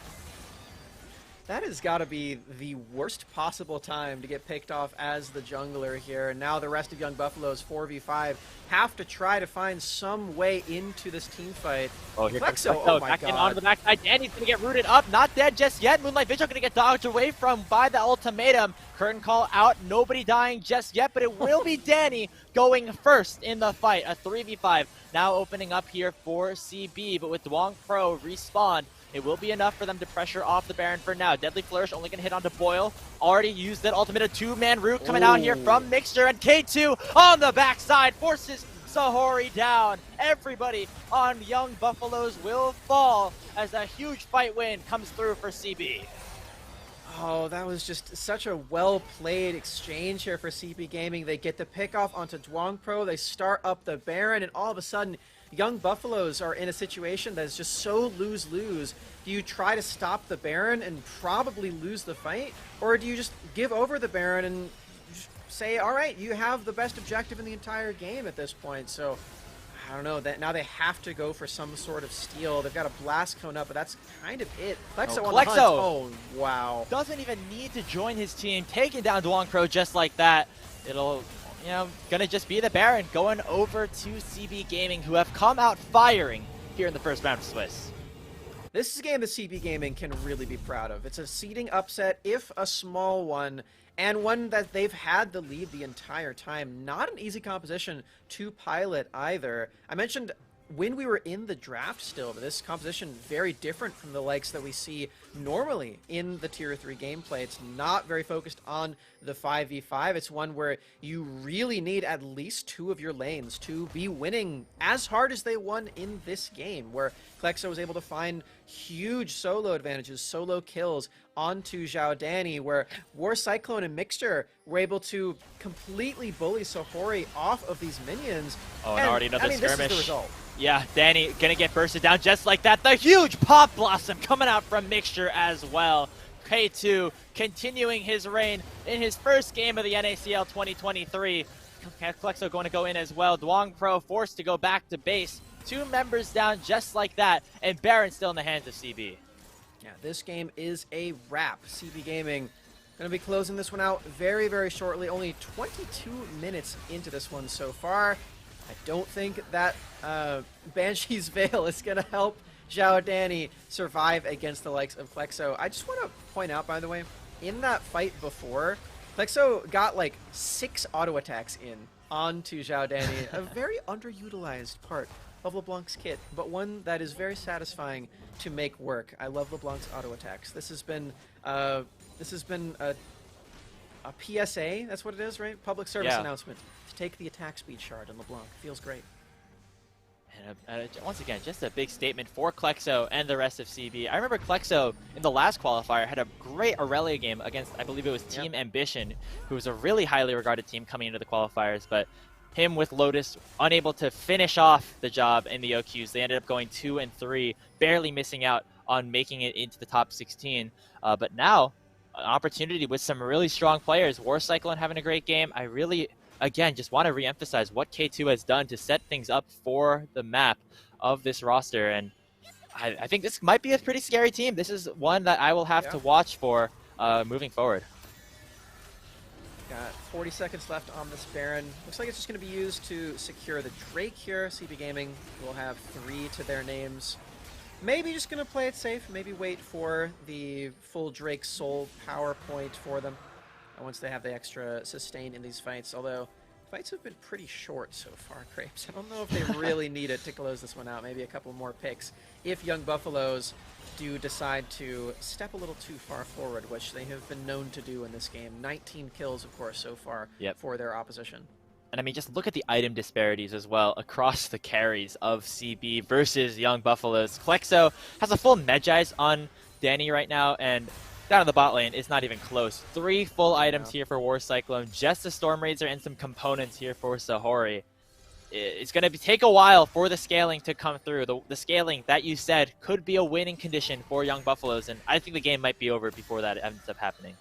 That has got to be the worst possible time to get picked off as the jungler here. And now the rest of Young Buffalo's 4v5 have to try to find some way into this team fight. Oh, here comes Flexo, oh my back god. in onto the backside. Danny's going to get rooted up. Not dead just yet. Moonlight Vigil going to get dodged away from by the ultimatum. Curtain call out. Nobody dying just yet, but it will be Danny going first in the fight. A 3v5 now opening up here for CB, but with Dwong Pro respawned, it will be enough for them to pressure off the Baron for now. Deadly Flourish only going to hit onto Boyle. Already used that ultimate. A two-man root coming out here from Mixture. And K2 on the backside forces Sahori down. Everybody on Young Buffaloes will fall as a huge fight win comes through for CB. Oh, that was just such a well-played exchange here for CB Gaming. They get the pick off onto Dwong Pro. They start up the Baron, and all of a sudden, Young Buffaloes are in a situation that is just so lose-lose. Do you try to stop the Baron and probably lose the fight? Or do you just give over the Baron and just say, all right, you have the best objective in the entire game at this point? So, I don't know. Now they have to go for some sort of steal. They've got a Blast Cone up, but that's kind of it. Plexo on the hunt. Oh, wow. Doesn't even need to join his team. Taking down Dwong Pro just like that. It'll... you know, gonna just be the Baron going over to CB Gaming, who have come out firing here in the first round of Swiss. This is a game that CB Gaming can really be proud of. It's a seeding upset, if a small one, and one that they've had the lead the entire time. Not an easy composition to pilot either. I mentioned when we were in the draft still, this composition very different from the likes that we see normally in the Tier 3 gameplay. It's not very focused on the 5v5. It's one where you really need at least two of your lanes to be winning as hard as they won in this game, where Klexo was able to find huge solo advantages, solo kills onto Zhao Danny, where War Cyclone and Mixture were able to completely bully Sahori off of these minions. Oh, and already another skirmish. This is the result. Yeah, Danny gonna get bursted down just like that. The huge Pop Blossom coming out from Mixture as well. K2 continuing his reign in his first game of the NACL 2023. Klexo going to go in as well. Dwong Pro forced to go back to base. Two members down just like that, and Baron still in the hands of CB. Yeah, this game is a wrap. CB Gaming going to be closing this one out very, very shortly. Only 22 minutes into this one so far. I don't think that Banshee's Veil is going to help Zhao Danny survive against the likes of Klexo. I just want to point out, by the way, in that fight before, Klexo got like 6 auto attacks in onto Zhao Danny. A very underutilized part of LeBlanc's kit, but one that is very satisfying to make work. I love LeBlanc's auto attacks. This has been a PSA. That's what it is, right? Public service announcement. To take the attack speed shard in LeBlanc. Feels great. And once again, just a big statement for Klexo and the rest of CB. I remember Klexo in the last qualifier had a great Aurelia game against, I believe it was Team Ambition, who was a really highly regarded team coming into the qualifiers, but him with Lotus unable to finish off the job in the OQs. They ended up going 2 and 3, barely missing out on making it into the top 16. But now, an opportunity with some really strong players. War Cyclone having a great game. I really, again, just want to reemphasize what K2 has done to set things up for the map of this roster. And I think this might be a pretty scary team. This is one that I will have to watch for moving forward. Got 40 seconds left on this Baron. Looks like it's just going to be used to secure the Drake here. CB Gaming will have 3 to their names. Maybe just going to play it safe. Maybe wait for the full Drake Soul power point for them once they have the extra sustain in these fights. Although, fights have been pretty short so far, Crepes. I don't know if they really need it to close this one out. Maybe a couple more picks if Young Buffaloes do decide to step a little too far forward, which they have been known to do in this game. 19 kills, of course, so far for their opposition. And I mean, just look at the item disparities as well across the carries of CB versus Young Buffaloes. Klexo has a full Medjais on Danny right now, and down in the bot lane, it's not even close. 3 full items here for War Cyclone, just a Storm Razor and some components here for Sahori. It's going to take a while for the scaling to come through. The scaling that you said could be a winning condition for Young Buffaloes, and I think the game might be over before that ends up happening.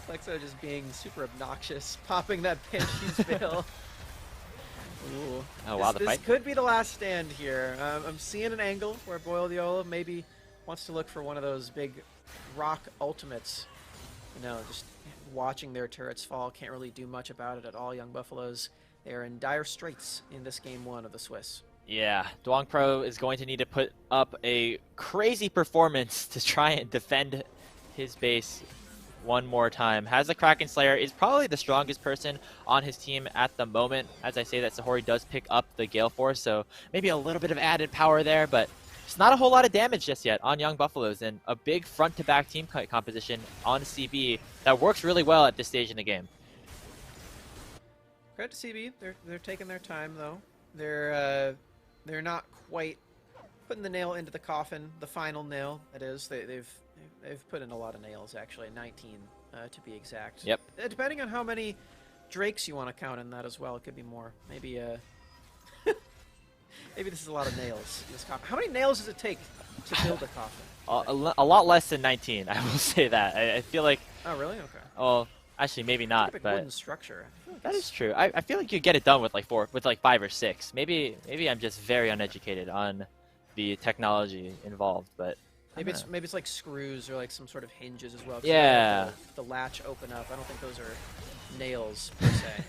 Klexo just being super obnoxious, popping that Banshee's Veil. Ooh. Oh, wow, the This fight. could be the last stand here. I'm seeing an angle where Boileola maybe wants to look for one of those big rock ultimates. You know, just watching their turrets fall. Can't really do much about it at all, Young Buffaloes. They are in dire straits in this game 1 of the Swiss. Yeah, Duong Pro is going to need to put up a crazy performance to try and defend his base one more time. Has the Kraken Slayer, is probably the strongest person on his team at the moment. As I say that, Sahori does pick up the Gale Force, so maybe a little bit of added power there, but it's not a whole lot of damage just yet on Young Buffaloes, and a big front-to-back team composition on CB that works really well at this stage in the game. Credit to CB, they're taking their time though. They're not quite putting the nail into the coffin, the final nail. That is, they've put in a lot of nails actually, 19 to be exact. Yep. Depending on how many drakes you want to count in that as well, it could be more. Maybe maybe this is a lot of nails in this coffin. How many nails does it take to build a coffin? A lot less than 19, I will say that. I feel like. Oh really? Okay. Well, actually, maybe not. But but wooden structure. That is true. I feel like you get it done with like 5 or 6. Maybe I'm just very uneducated on the technology involved, but maybe it's like screws or like some sort of hinges as well. Yeah. The latch open up. I don't think those are nails per se.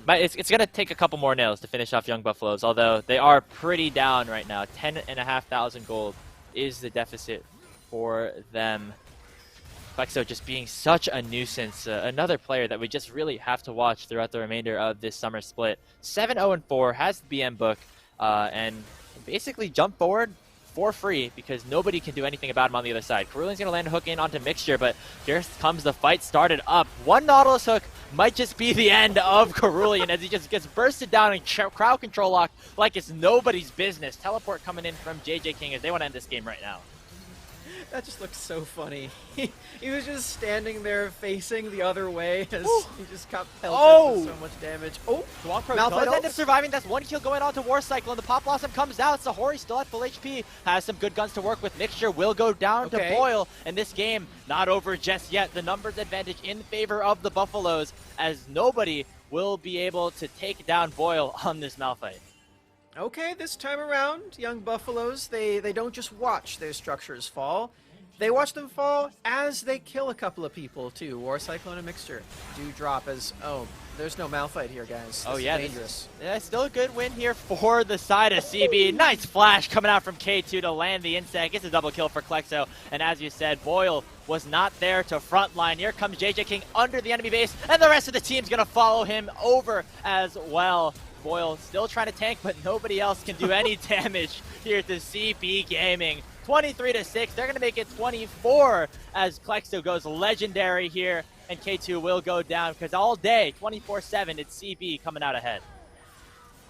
But it's gonna take a couple more nails to finish off Young Buffaloes. Although they are pretty down right now. 10,500 gold is the deficit for them. Plexo just being such a nuisance. Another player that we just really have to watch throughout the remainder of this summer split. 7-0-4, has the BM book, and basically jump forward for free because nobody can do anything about him on the other side. Carulian's going to land a hook in onto Mixture, but here comes the fight started up. One Nautilus hook might just be the end of Carulian as he just gets bursted down and crowd control locked like it's nobody's business. Teleport coming in from JJ King as they want to end this game right now. That just looks so funny. He was just standing there facing the other way as he just got pelted with so much damage. Oh, Duong Pro does end up surviving. That's 1 kill going on to War Cycle, and the Pop Blossom comes out. Sahori still at full HP, has some good guns to work with. Mixture will go down to Boyle, and this game not over just yet. The numbers advantage in favor of the Buffaloes, as nobody will be able to take down Boyle on this Malphite. Okay, this time around, Young Buffaloes, they don't just watch their structures fall. They watch them fall as they kill a couple of people, too. War Cyclone and Mixture do drop as, there's no Malphite here, guys. This is dangerous. Still a good win here for the side of CB. Nice flash coming out from K2 to land the insect. It's a double kill for Klexo. And as you said, Boyle was not there to frontline. Here comes JJ King under the enemy base, and the rest of the team's going to follow him over as well. Boyle still trying to tank, but nobody else can do any damage here to CB Gaming. 23-6, they're going to make it 24 as Klexo goes legendary here, and K2 will go down because all day, 24/7, it's CB coming out ahead.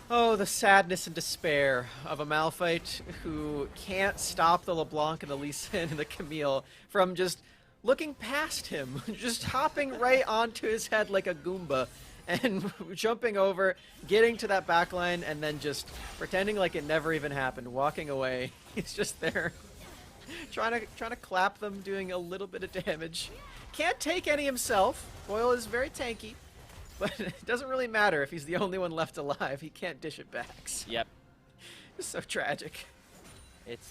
Oh, the sadness and despair of a Malphite who can't stop the LeBlanc and the Lee Sin and the Camille from just looking past him, just hopping right onto his head like a Goomba, and jumping over, getting to that backline, and then just pretending like it never even happened, walking away. He's just there, trying to clap them, doing a little bit of damage. Can't take any himself. Boyle is very tanky, but it doesn't really matter if he's the only one left alive. He can't dish it back. So. Yep. It's so tragic. It's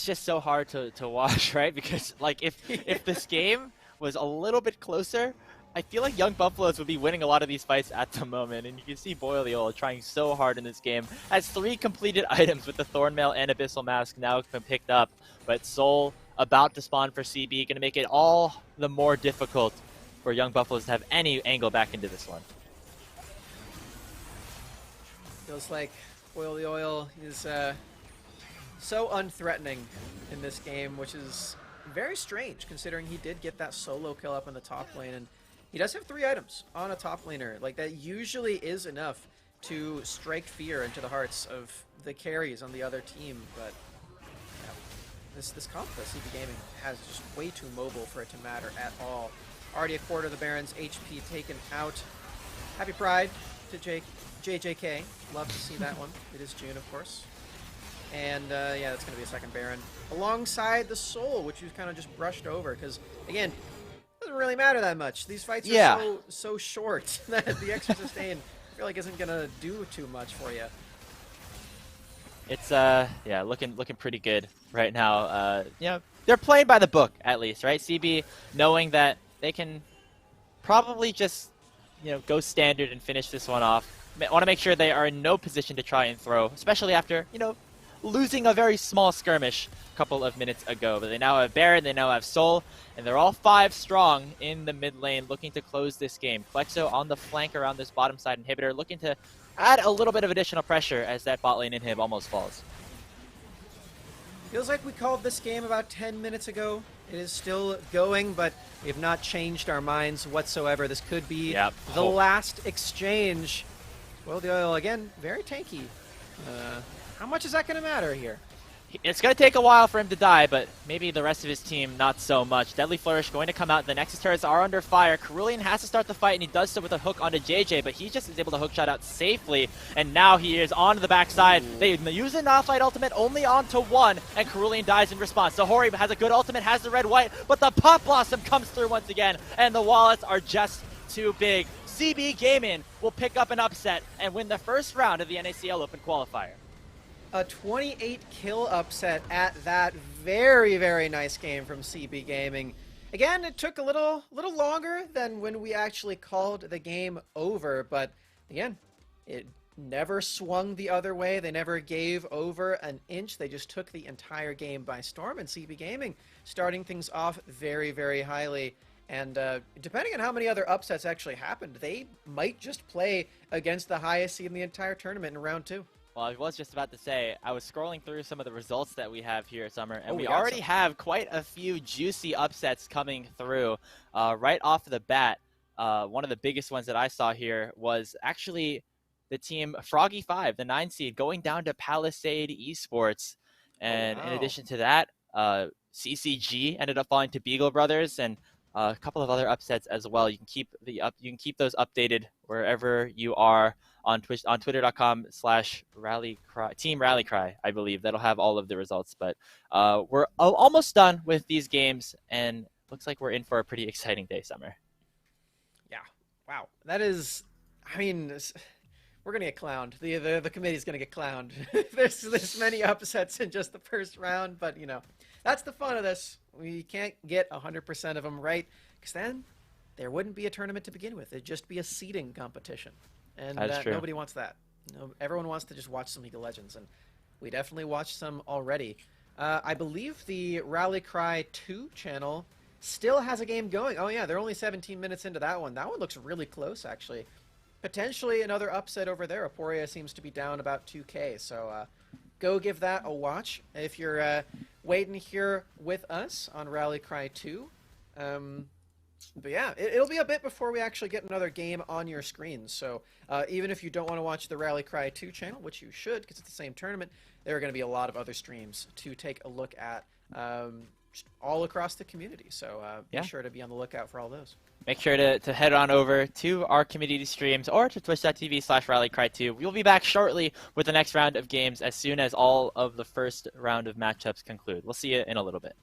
just so hard to watch, right? Because like if this game was a little bit closer, I feel like Young Buffaloes would be winning a lot of these fights at the moment, and you can see Boileola trying so hard in this game. Has 3 completed items with the Thornmail and Abyssal Mask now been picked up, but Soul about to spawn for CB, going to make it all the more difficult for Young Buffaloes to have any angle back into this one. Feels like Boileola is so unthreatening in this game, which is very strange considering he did get that solo kill up in the top lane, and he does have 3 items on a top laner. Like, that usually is enough to strike fear into the hearts of the carries on the other team, but yeah, this comp that CB Gaming has just way too mobile for it to matter at all. Already a quarter of the Baron's HP taken out. Happy Pride to JJK. Love to see that one. It is June, of course. And yeah, that's going to be a second Baron. Alongside the Soul, which we've kind of just brushed over, because, again, doesn't really matter that much. These fights Yeah. are so short that the extra sustain I feel like isn't gonna do too much for you. It's yeah, looking pretty good right now. You know, they're playing by the book at least, right? CB knowing that they can probably just, you know, go standard and finish this one off. Want to make sure they are in no position to try and throw, especially after, you know, losing a very small skirmish a couple of minutes ago. But they now have Baron, they now have Soul, and they're all 5 strong in the mid lane looking to close this game. Plexo on the flank around this bottom side inhibitor looking to add a little bit of additional pressure as that bot lane inhib almost falls. Feels like we called this game about 10 minutes ago. It is still going, but we have not changed our minds whatsoever. This could be the last exchange. Well, the oil, again, very tanky. How much is that going to matter here? It's going to take a while for him to die, but maybe the rest of his team not so much. Deadly Flourish going to come out. The Nexus turrets are under fire. Cerulean has to start the fight, and he does so with a hook onto JJ, but he just is able to hook shot out safely, and now he is on the backside. They use a Nightlight ultimate only onto one, and Cerulean dies in response. So Hori has a good ultimate, has the red-white, but the Pop Blossom comes through once again, and the wallets are just too big. CB Gaming will pick up an upset and win the first round of the NACL Open Qualifier. A 28-kill upset at that. Very, very nice game from CB Gaming. Again, it took a little longer than when we actually called the game over, but again, it never swung the other way. They never gave over an inch. They just took the entire game by storm, and CB Gaming starting things off very, very highly. And depending on how many other upsets actually happened, they might just play against the highest seed in the entire tournament in round 2. Well, I was just about to say, I was scrolling through some of the results that we have here, Summer, and we already have quite a few juicy upsets coming through. Right off the bat, one of the biggest ones that I saw here was actually the team Froggy5, the 9 seed, going down to Palisade Esports. And in addition to that, CCG ended up falling to Beagle Brothers, and a couple of other upsets as well. You can keep those updated wherever you are on Twitch, on twitter.com/rallycry, Team Rallycry, I believe. That'll have all of the results. But we're almost done with these games, and looks like we're in for a pretty exciting day, Summer. Yeah. Wow. That is, I mean, we're going to get clowned. The committee's going to get clowned. There's this many upsets in just the first round, but, you know, that's the fun of this. We can't get 100% of them right, because then there wouldn't be a tournament to begin with. It'd just be a seeding competition. And nobody wants that. No, everyone wants to just watch some League of Legends, and we definitely watched some already. I believe the Rally Cry 2 channel still has a game going. Oh, yeah, they're only 17 minutes into that one. That one looks really close, actually. Potentially another upset over there. Aporia seems to be down about 2K, so go give that a watch if you're waiting here with us on Rally Cry 2. But yeah, it'll be a bit before we actually get another game on your screen. So even if you don't want to watch the Rally Cry 2 channel, which you should because it's the same tournament, there are going to be a lot of other streams to take a look at all across the community. So be sure to be on the lookout for all those. Make sure to head on over to our community streams or to twitch.tv/rallycry2. We'll be back shortly with the next round of games as soon as all of the first round of matchups conclude. We'll see you in a little bit.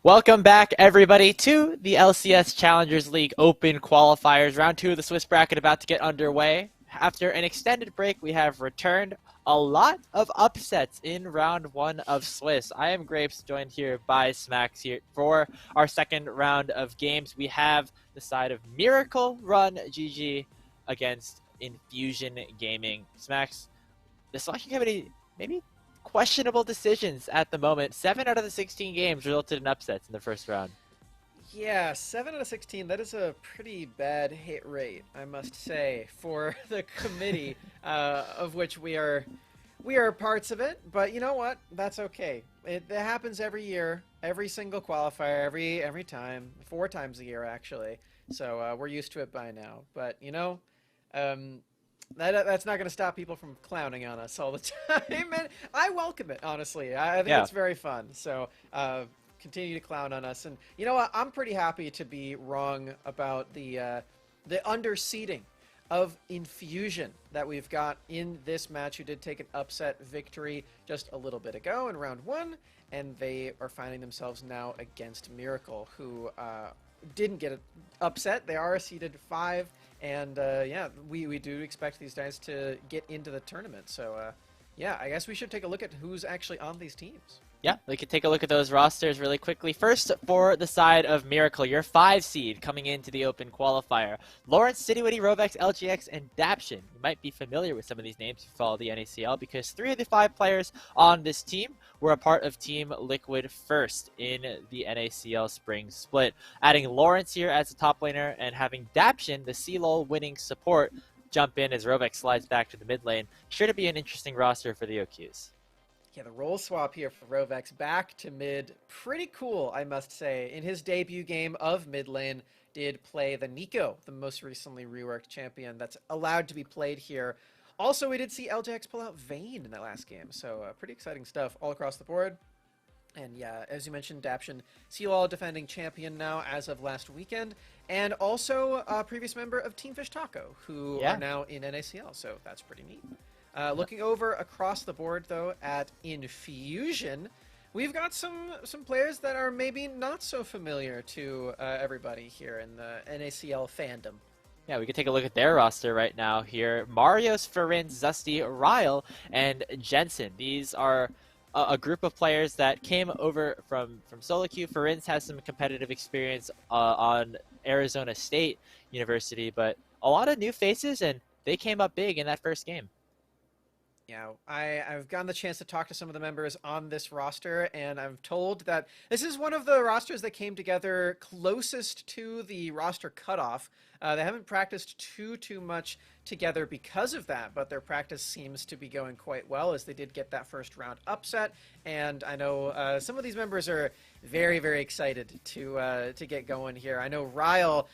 Welcome back, everybody, to the LCS Challengers League Open Qualifiers. Round 2 of the Swiss bracket about to get underway. After an extended break, we have returned a lot of upsets in Round 1 of Swiss. I am Grapes, joined here by Smacks here for our second round of games. We have the side of Miracle Run GG against Infusion Gaming. Smacks, the selection committee maybe questionable decisions at the moment. 7 out of the 16 games resulted in upsets in the first round. Yeah, 7 out of 16, that is a pretty bad hit rate, I must say, for the committee, of which we are parts of it, but you know what? That's okay. It happens every year, every single qualifier, every time, 4 times a year, actually, so we're used to it by now, but, you know, that's not going to stop people from clowning on us all the time, and I welcome it, honestly. I think it's very fun, so continue to clown on us. And you know what? I'm pretty happy to be wrong about the underseeding of Infusion that we've got in this match, who did take an upset victory just a little bit ago in round 1, and they are finding themselves now against Miracle, who didn't get upset. They are a seeded 5. And, yeah, we do expect these guys to get into the tournament. So, yeah, I guess we should take a look at who's actually on these teams. Yeah, we could take a look at those rosters really quickly. First, for the side of Miracle, your 5 seed coming into the Open Qualifier. Lawrence, Citywitty, Rovex, LGX, and Daption. You might be familiar with some of these names if you follow the NACL, because 3 of the 5 players on this team were a part of Team Liquid first in the NACL Spring Split. Adding Lawrence here as the top laner and having Daption, the C-Lol winning support, jump in as Rovex slides back to the mid lane. Sure to be an interesting roster for the OQs. Yeah, the role swap here for Rovex back to mid, pretty cool, I must say. In his debut game of mid lane, did play the Nico, the most recently reworked champion that's allowed to be played here. Also, we did see LJX pull out Vayne in that last game, so pretty exciting stuff all across the board. And yeah, as you mentioned, Daption, C-Lol defending champion now as of last weekend, and also a previous member of Team Fish Taco, who are now in NACL, so that's pretty neat. Looking over across the board, though, at Infusion, we've got some players that are maybe not so familiar to everybody here in the NACL fandom. Yeah, we can take a look at their roster right now here. Marios, Farin, Zusty, Ryle, and Jensen. These are a group of players that came over from solo queue. Farin's has some competitive experience on Arizona State University, but a lot of new faces, and they came up big in that first game. Yeah, I've gotten the chance to talk to some of the members on this roster, and I'm told that this is one of the rosters that came together closest to the roster cutoff. They haven't practiced too much together because of that, but their practice seems to be going quite well, as they did get that first round upset. And I know some of these members are very, very excited to get going here. I know Ryle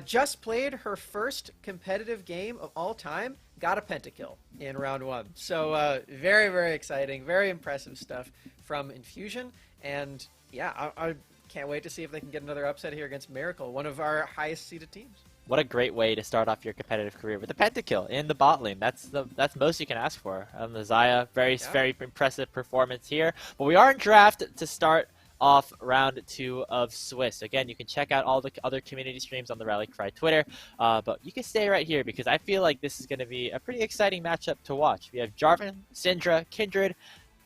just played her first competitive game of all time, got a pentakill in round 1. So very, very exciting, very impressive stuff from Infusion. And yeah, I can't wait to see if they can get another upset here against Miracle, one of our highest seeded teams. What a great way to start off your competitive career with a pentakill in the bot lane. That's most you can ask for. The Xayah, very impressive performance here. But we are in draft to start off round 2 of Swiss. Again, you can check out all the other community streams on the Rally Cry Twitter, but you can stay right here because I feel like this is going to be a pretty exciting matchup to watch. We have Jarvan, Syndra, Kindred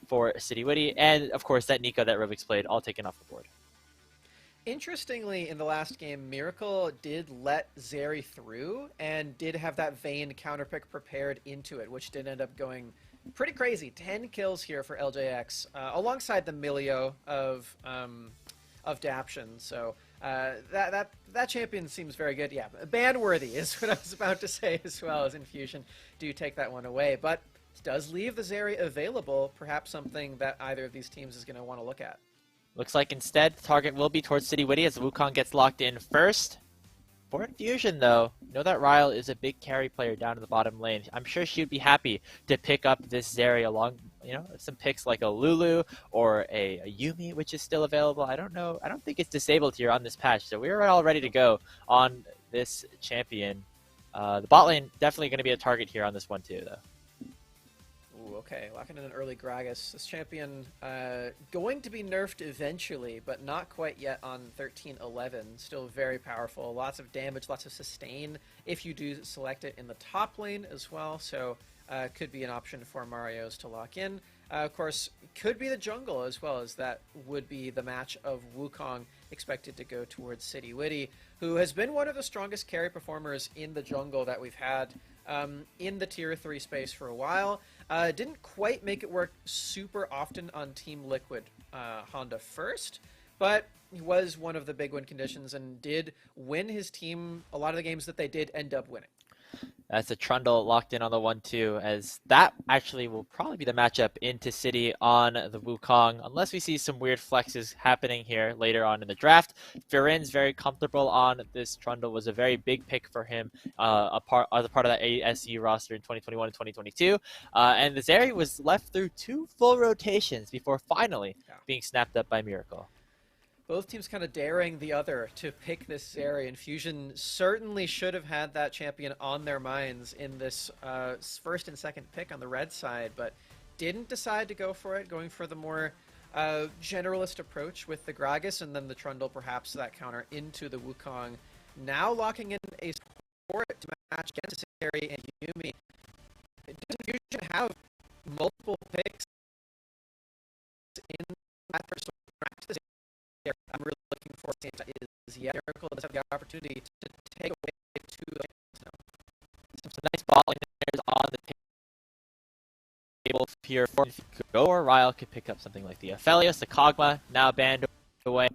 for Citywitty, and of course that Nico that Rovex played all taken off the board. Interestingly, in the last game, Miracle did let Zeri through and did have that Vayne counterpick prepared into it, which did end up going pretty crazy. 10 kills here for LJX, alongside the Milio of Daption. So that champion seems very good. Yeah, ban worthy is what I was about to say, as well as Infusion do take that one away. But it does leave the Zeri available, perhaps something that either of these teams is going to want to look at. Looks like instead the target will be towards City Witty as Wukong gets locked in first. For Infusion, though, know that Ryle is a big carry player down in the bottom lane. I'm sure she would be happy to pick up this Zeri along, some picks like a Lulu or a Yumi, which is still available. I don't know. I don't think it's disabled here on this patch, so we're all ready to go on this champion. The bot lane definitely going to be a target here on this one too, though. Ooh, okay, locking in an early Gragas. This champion going to be nerfed eventually, but not quite yet on 13-11. Still very powerful. Lots of damage, lots of sustain if you do select it in the top lane as well. So could be an option for Marios to lock in. Of course, could be the jungle as well, as that would be the match of Wukong expected to go towards City Witty, who has been one of the strongest carry performers in the jungle that we've had in the tier 3 space for a while. Didn't quite make it work super often on Team Liquid Honda first, but he was one of the big win conditions and did win his team a lot of the games that they did end up winning. That's a Trundle locked in on the 1-2, as that actually will probably be the matchup into City on the Wukong, unless we see some weird flexes happening here later on in the draft. Firen's very comfortable on this Trundle, was a very big pick for him as a part of that ASE roster in 2021 and 2022. And the Zeri was left through 2 full rotations before finally being snapped up by Miracle. Both teams kind of daring the other to pick this Zeri. Infusion certainly should have had that champion on their minds in this first and second pick on the red side, but didn't decide to go for it, going for the more generalist approach with the Gragas and then the Trundle, perhaps that counter into the Wukong. Now locking in a support to match against Zeri and Yumi. Does Infusion have multiple picks in that first practice? I'm really looking for is Miracle does have the opportunity to take away 2 some nice ball players on the table here for Go, or Ryle could pick up something like the Aphelios, the Kog'Maw, now banned away.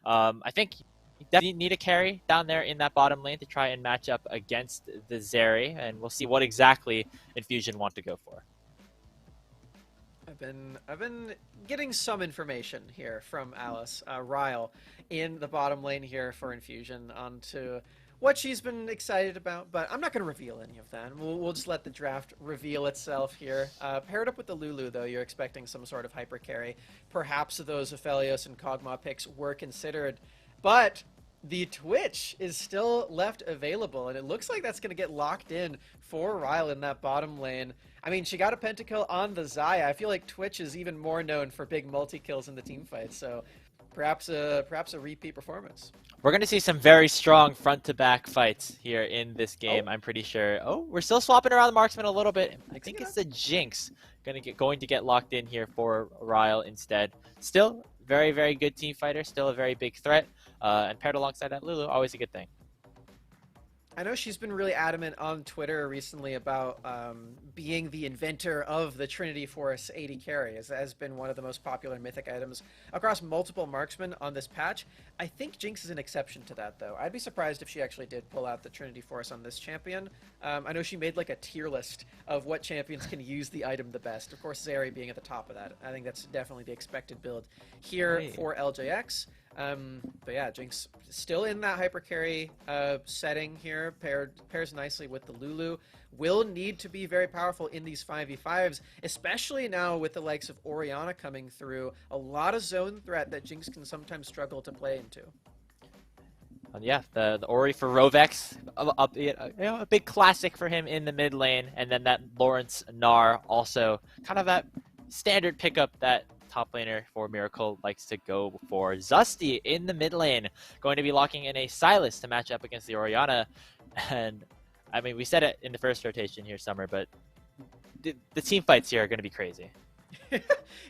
I think you definitely need a carry down there in that bottom lane to try and match up against the Zeri, and we'll see what exactly Infusion want to go for. I've been getting some information here from Alice Ryle in the bottom lane here for Infusion onto what she's been excited about, but I'm not going to reveal any of that. We'll just let the draft reveal itself here. Paired up with the Lulu, though, you're expecting some sort of hyper carry. Perhaps those Aphelios and Kog'Maw picks were considered, but the Twitch is still left available, and it looks like that's going to get locked in for Ryle in that bottom lane. I mean, she got a pentakill on the Xayah. I feel like Twitch is even more known for big multi-kills in the team fight, so perhaps a repeat performance. We're going to see some very strong front-to-back fights here in this game, I'm pretty sure. Oh, we're still swapping around the marksman a little bit. I think it's the Jinx going to get locked in here for Ryle instead. Still very, very good team fighter, still a very big threat, and paired alongside that Lulu, always a good thing. I know she's been really adamant on Twitter recently about being the inventor of the Trinity Force 80 carry, as that has been one of the most popular mythic items across multiple marksmen on this patch. I think Jinx is an exception to that, though. I'd be surprised if she actually did pull out the Trinity Force on this champion. I know she made like a tier list of what champions can use the item the best. Of course, Zeri being at the top of that. I think that's definitely the expected build here for LJX. But yeah, Jinx still in that hyper carry setting here, pairs nicely with the Lulu. Will need to be very powerful in these 5v5s, especially now with the likes of Orianna coming through. A lot of zone threat that Jinx can sometimes struggle to play into. Yeah, the Ori for Rovex, a big classic for him in the mid lane, and then that Lawrence Gnar, also kind of that standard pickup that top laner for Miracle likes to go for. Zusty in the mid lane, going to be locking in a Sylas to match up against the Orianna. And I mean, we said it in the first rotation here, Summer, but the team fights here are going to be crazy.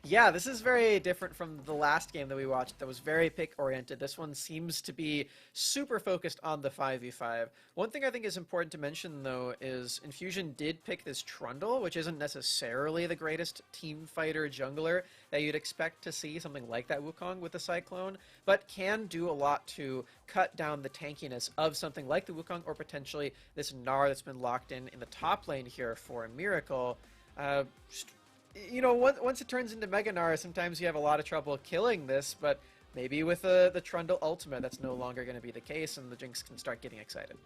Yeah, this is very different from the last game that we watched that was very pick oriented. This one seems to be super focused on the 5v5. One thing I think is important to mention though is Infusion did pick this Trundle, which isn't necessarily the greatest team fighter jungler that you'd expect to see, something like that Wukong with the Cyclone, but can do a lot to cut down the tankiness of something like the Wukong or potentially this Gnar that's been locked in the top lane here for a Miracle. You know, once it turns into Mega Gnar, sometimes you have a lot of trouble killing this, but maybe with the Trundle ultimate, that's no longer going to be the case, and the Jinx can start getting excited.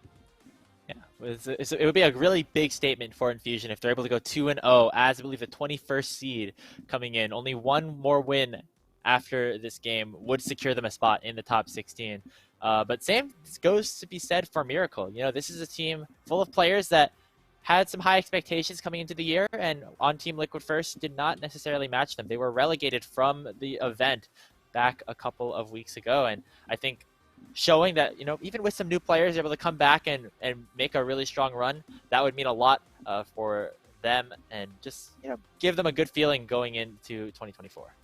Yeah, it would be a really big statement for Infusion if they're able to go 2-0 as, I believe, the 21st seed coming in. Only one more win after this game would secure them a spot in the top 16. But same goes to be said for Miracle. You know, this is a team full of players that had some high expectations coming into the year, and on Team Liquid First did not necessarily match them. They were relegated from the event back a couple of weeks ago, and I think showing that, you know, even with some new players able to come back and make a really strong run, that would mean a lot for them, and just, you know, give them a good feeling going into 2024.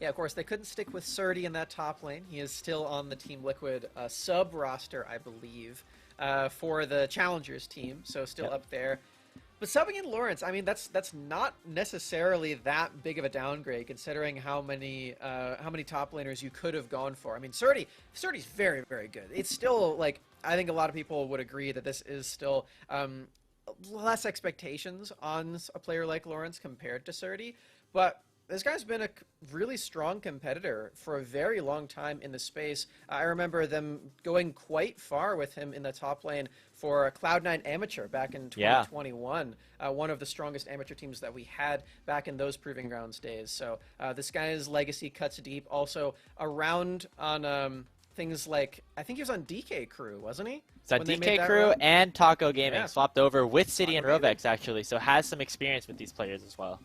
Yeah, of course, they couldn't stick with Surdy in that top lane. He is still on the Team Liquid sub-roster, I believe, for the Challengers team, so still up there. But subbing in Lawrence, I mean, that's not necessarily that big of a downgrade considering how many top laners you could have gone for. I mean, Surdy's very, very good. It's still, like, I think a lot of people would agree that this is still less expectations on a player like Lawrence compared to Surdy, but this guy's been a really strong competitor for a very long time in the space. I remember them going quite far with him in the top lane for Cloud9 Amateur back in 2021, one of the strongest amateur teams that we had back in those Proving Grounds days. So this guy's legacy cuts deep. Also around on things like, I think he was on DK Crew, wasn't he? It's on DK Crew run? And Taco Gaming, swapped over with City and Rovex, actually, so has some experience with these players as well.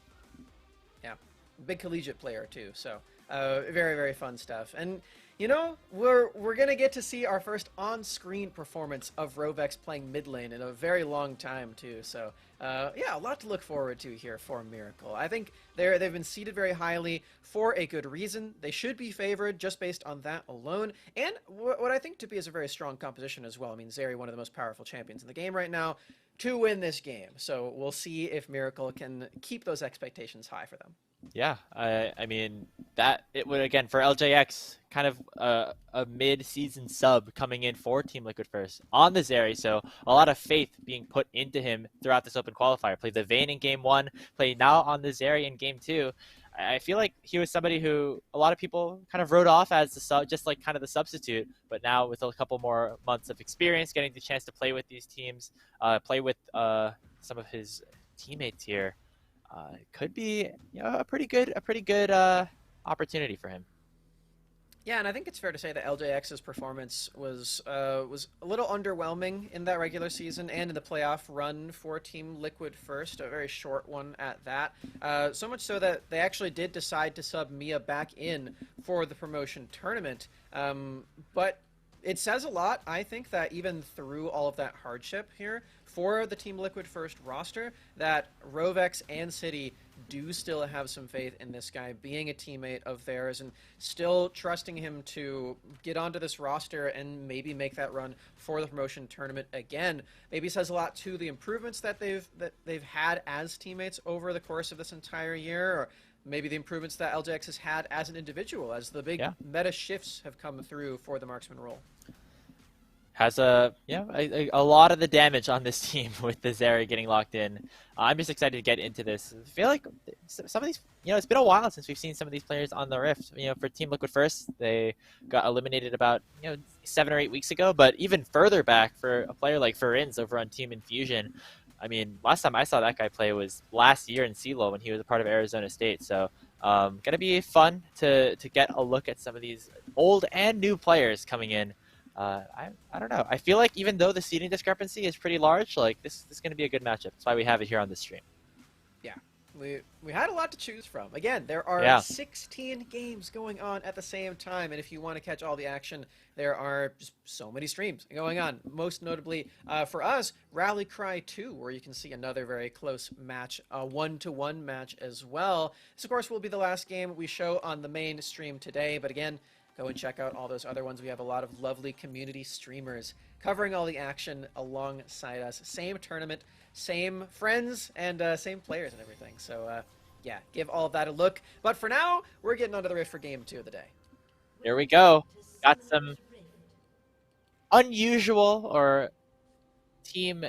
Big collegiate player too, so very, very fun stuff. And you know, we're gonna get to see our first on-screen performance of Rovex playing mid lane in a very long time too. So yeah, a lot to look forward to here for Miracle. I think they've been seeded very highly for a good reason. They should be favored just based on that alone, and what I think to be is a very strong composition as well. I mean, Zeri, one of the most powerful champions in the game right now, to win this game. So we'll see if Miracle can keep those expectations high for them. Yeah, I mean, that it would, again, for LJX, kind of a mid-season sub coming in for Team Liquid First on the Zeri, so a lot of faith being put into him throughout this open qualifier. Played the Vayne in Game 1, played now on the Zeri in Game 2. I feel like he was somebody who a lot of people kind of wrote off as just like kind of the substitute, but now with a couple more months of experience, getting the chance to play with these teams, play with some of his teammates here, it could be, you know, a pretty good opportunity for him. Yeah, and I think it's fair to say that LJX's performance was a little underwhelming in that regular season and in the playoff run for Team Liquid First, a very short one at that. So much so that they actually did decide to sub Mia back in for the promotion tournament. But it says a lot, I think, that even through all of that hardship here for the Team Liquid First roster, that Rovex and City do still have some faith in this guy being a teammate of theirs and still trusting him to get onto this roster and maybe make that run for the promotion tournament again. Maybe says a lot to the improvements that they've had as teammates over the course of this entire year, or maybe the improvements that LJX has had as an individual as the big meta shifts have come through for the marksman role. Has a lot of the damage on this team with the Zeri getting locked in. I'm just excited to get into this. I feel like some of these, you know, it's been a while since we've seen some of these players on the Rift. You know, for Team Liquid First, they got eliminated about 7 or 8 weeks ago, but even further back for a player like Farinz over on Team Infusion. I mean, last time I saw that guy play was last year in CeeLo when he was a part of Arizona State. So, gonna be fun to get a look at some of these old and new players coming in. I don't know. I feel like even though the seeding discrepancy is pretty large, like this is going to be a good matchup. That's why we have it here on the stream. Yeah, We had a lot to choose from. Again, there are 16 games going on at the same time, and if you want to catch all the action, there are just so many streams going on. Most notably, for us, Rally Cry 2, where you can see another very close match, a 1-to-1 match as well. This, of course, will be the last game we show on the main stream today, but again, go and check out all those other ones. We have a lot of lovely community streamers covering all the action alongside us. Same tournament, same friends, and same players and everything. So, yeah, give all of that a look. But for now, we're getting onto the riff for game 2 of the day. Here we go. Got some unusual or team,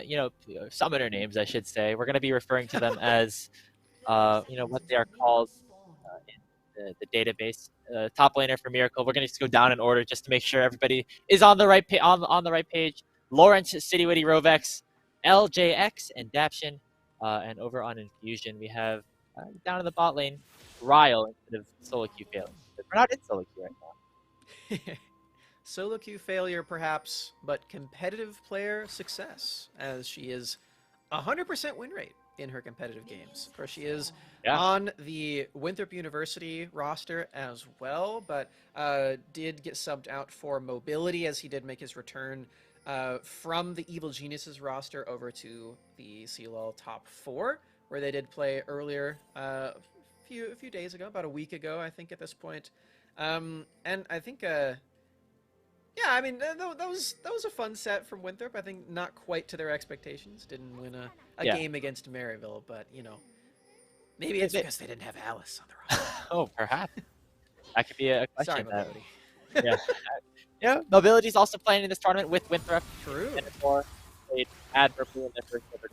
summoner names, I should say. We're going to be referring to them as, what they are called in the database. Top laner for Miracle. We're going to just go down in order just to make sure everybody is on the right on the right page. Lawrence, Citywitty, Rovex, LJX, and Daption. And over on Infusion, we have down in the bot lane, Ryle instead of solo queue failing. We're not in solo queue right now. Solo queue failure, perhaps, but competitive player success, as she is 100% win rate in her competitive games. Of course, she is on the Winthrop University roster as well, but did get subbed out for mobility as he did make his return from the Evil Geniuses roster over to the CLL top 4, where they did play earlier a few days ago, about a week ago, I think, at this point. And I think... yeah, I mean, that was a fun set from Winthrop. I think not quite to their expectations. Didn't win a game against Maryville, but, maybe it's because they didn't have Alice on the roster. Oh, perhaps. That could be a question. Sorry, Mobility. Yeah, Mobility's also playing in this tournament with Winthrop. True. And before played admirably in their first ever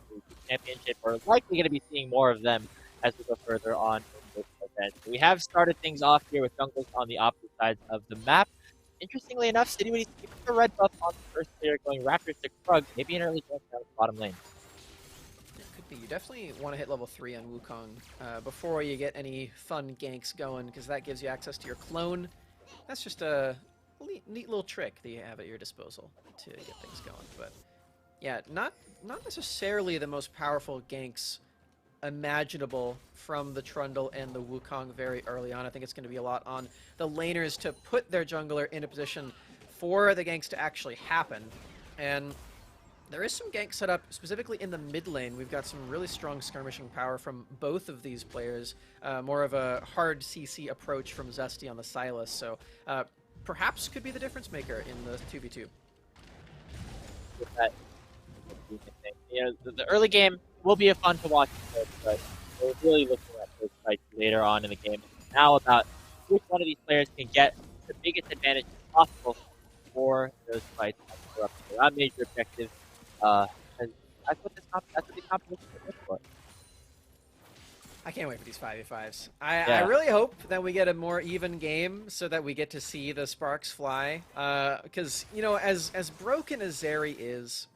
championship. We're likely going to be seeing more of them as we go further on in this event. We have started things off here with junglers on the opposite sides of the map. Interestingly enough, Citywitty's keeping the red buff on the first player, going Raptors to Krug, maybe an early jump down the bottom lane. It could be. You definitely want to hit level 3 on Wukong before you get any fun ganks going, because that gives you access to your clone. That's just a neat little trick that you have at your disposal to get things going. But yeah, not necessarily the most powerful ganks imaginable from the Trundle and the Wukong very early on. I think it's going to be a lot on the laners to put their jungler in a position for the ganks to actually happen. And there is some gank set up specifically in the mid lane. We've got some really strong skirmishing power from both of these players. More of a hard CC approach from Zesty on the Sylas. So perhaps could be the difference maker in the 2v2. With that, the early game will be a fun to watch, but we're really looking at those fights later on in the game. It's now about which one of these players can get the biggest advantage possible for those fights. That's our major objective, and that's what the competition is for. I can't wait for these 5v5s. I really hope that we get a more even game so that we get to see the sparks fly. Because, as broken as Zeri is,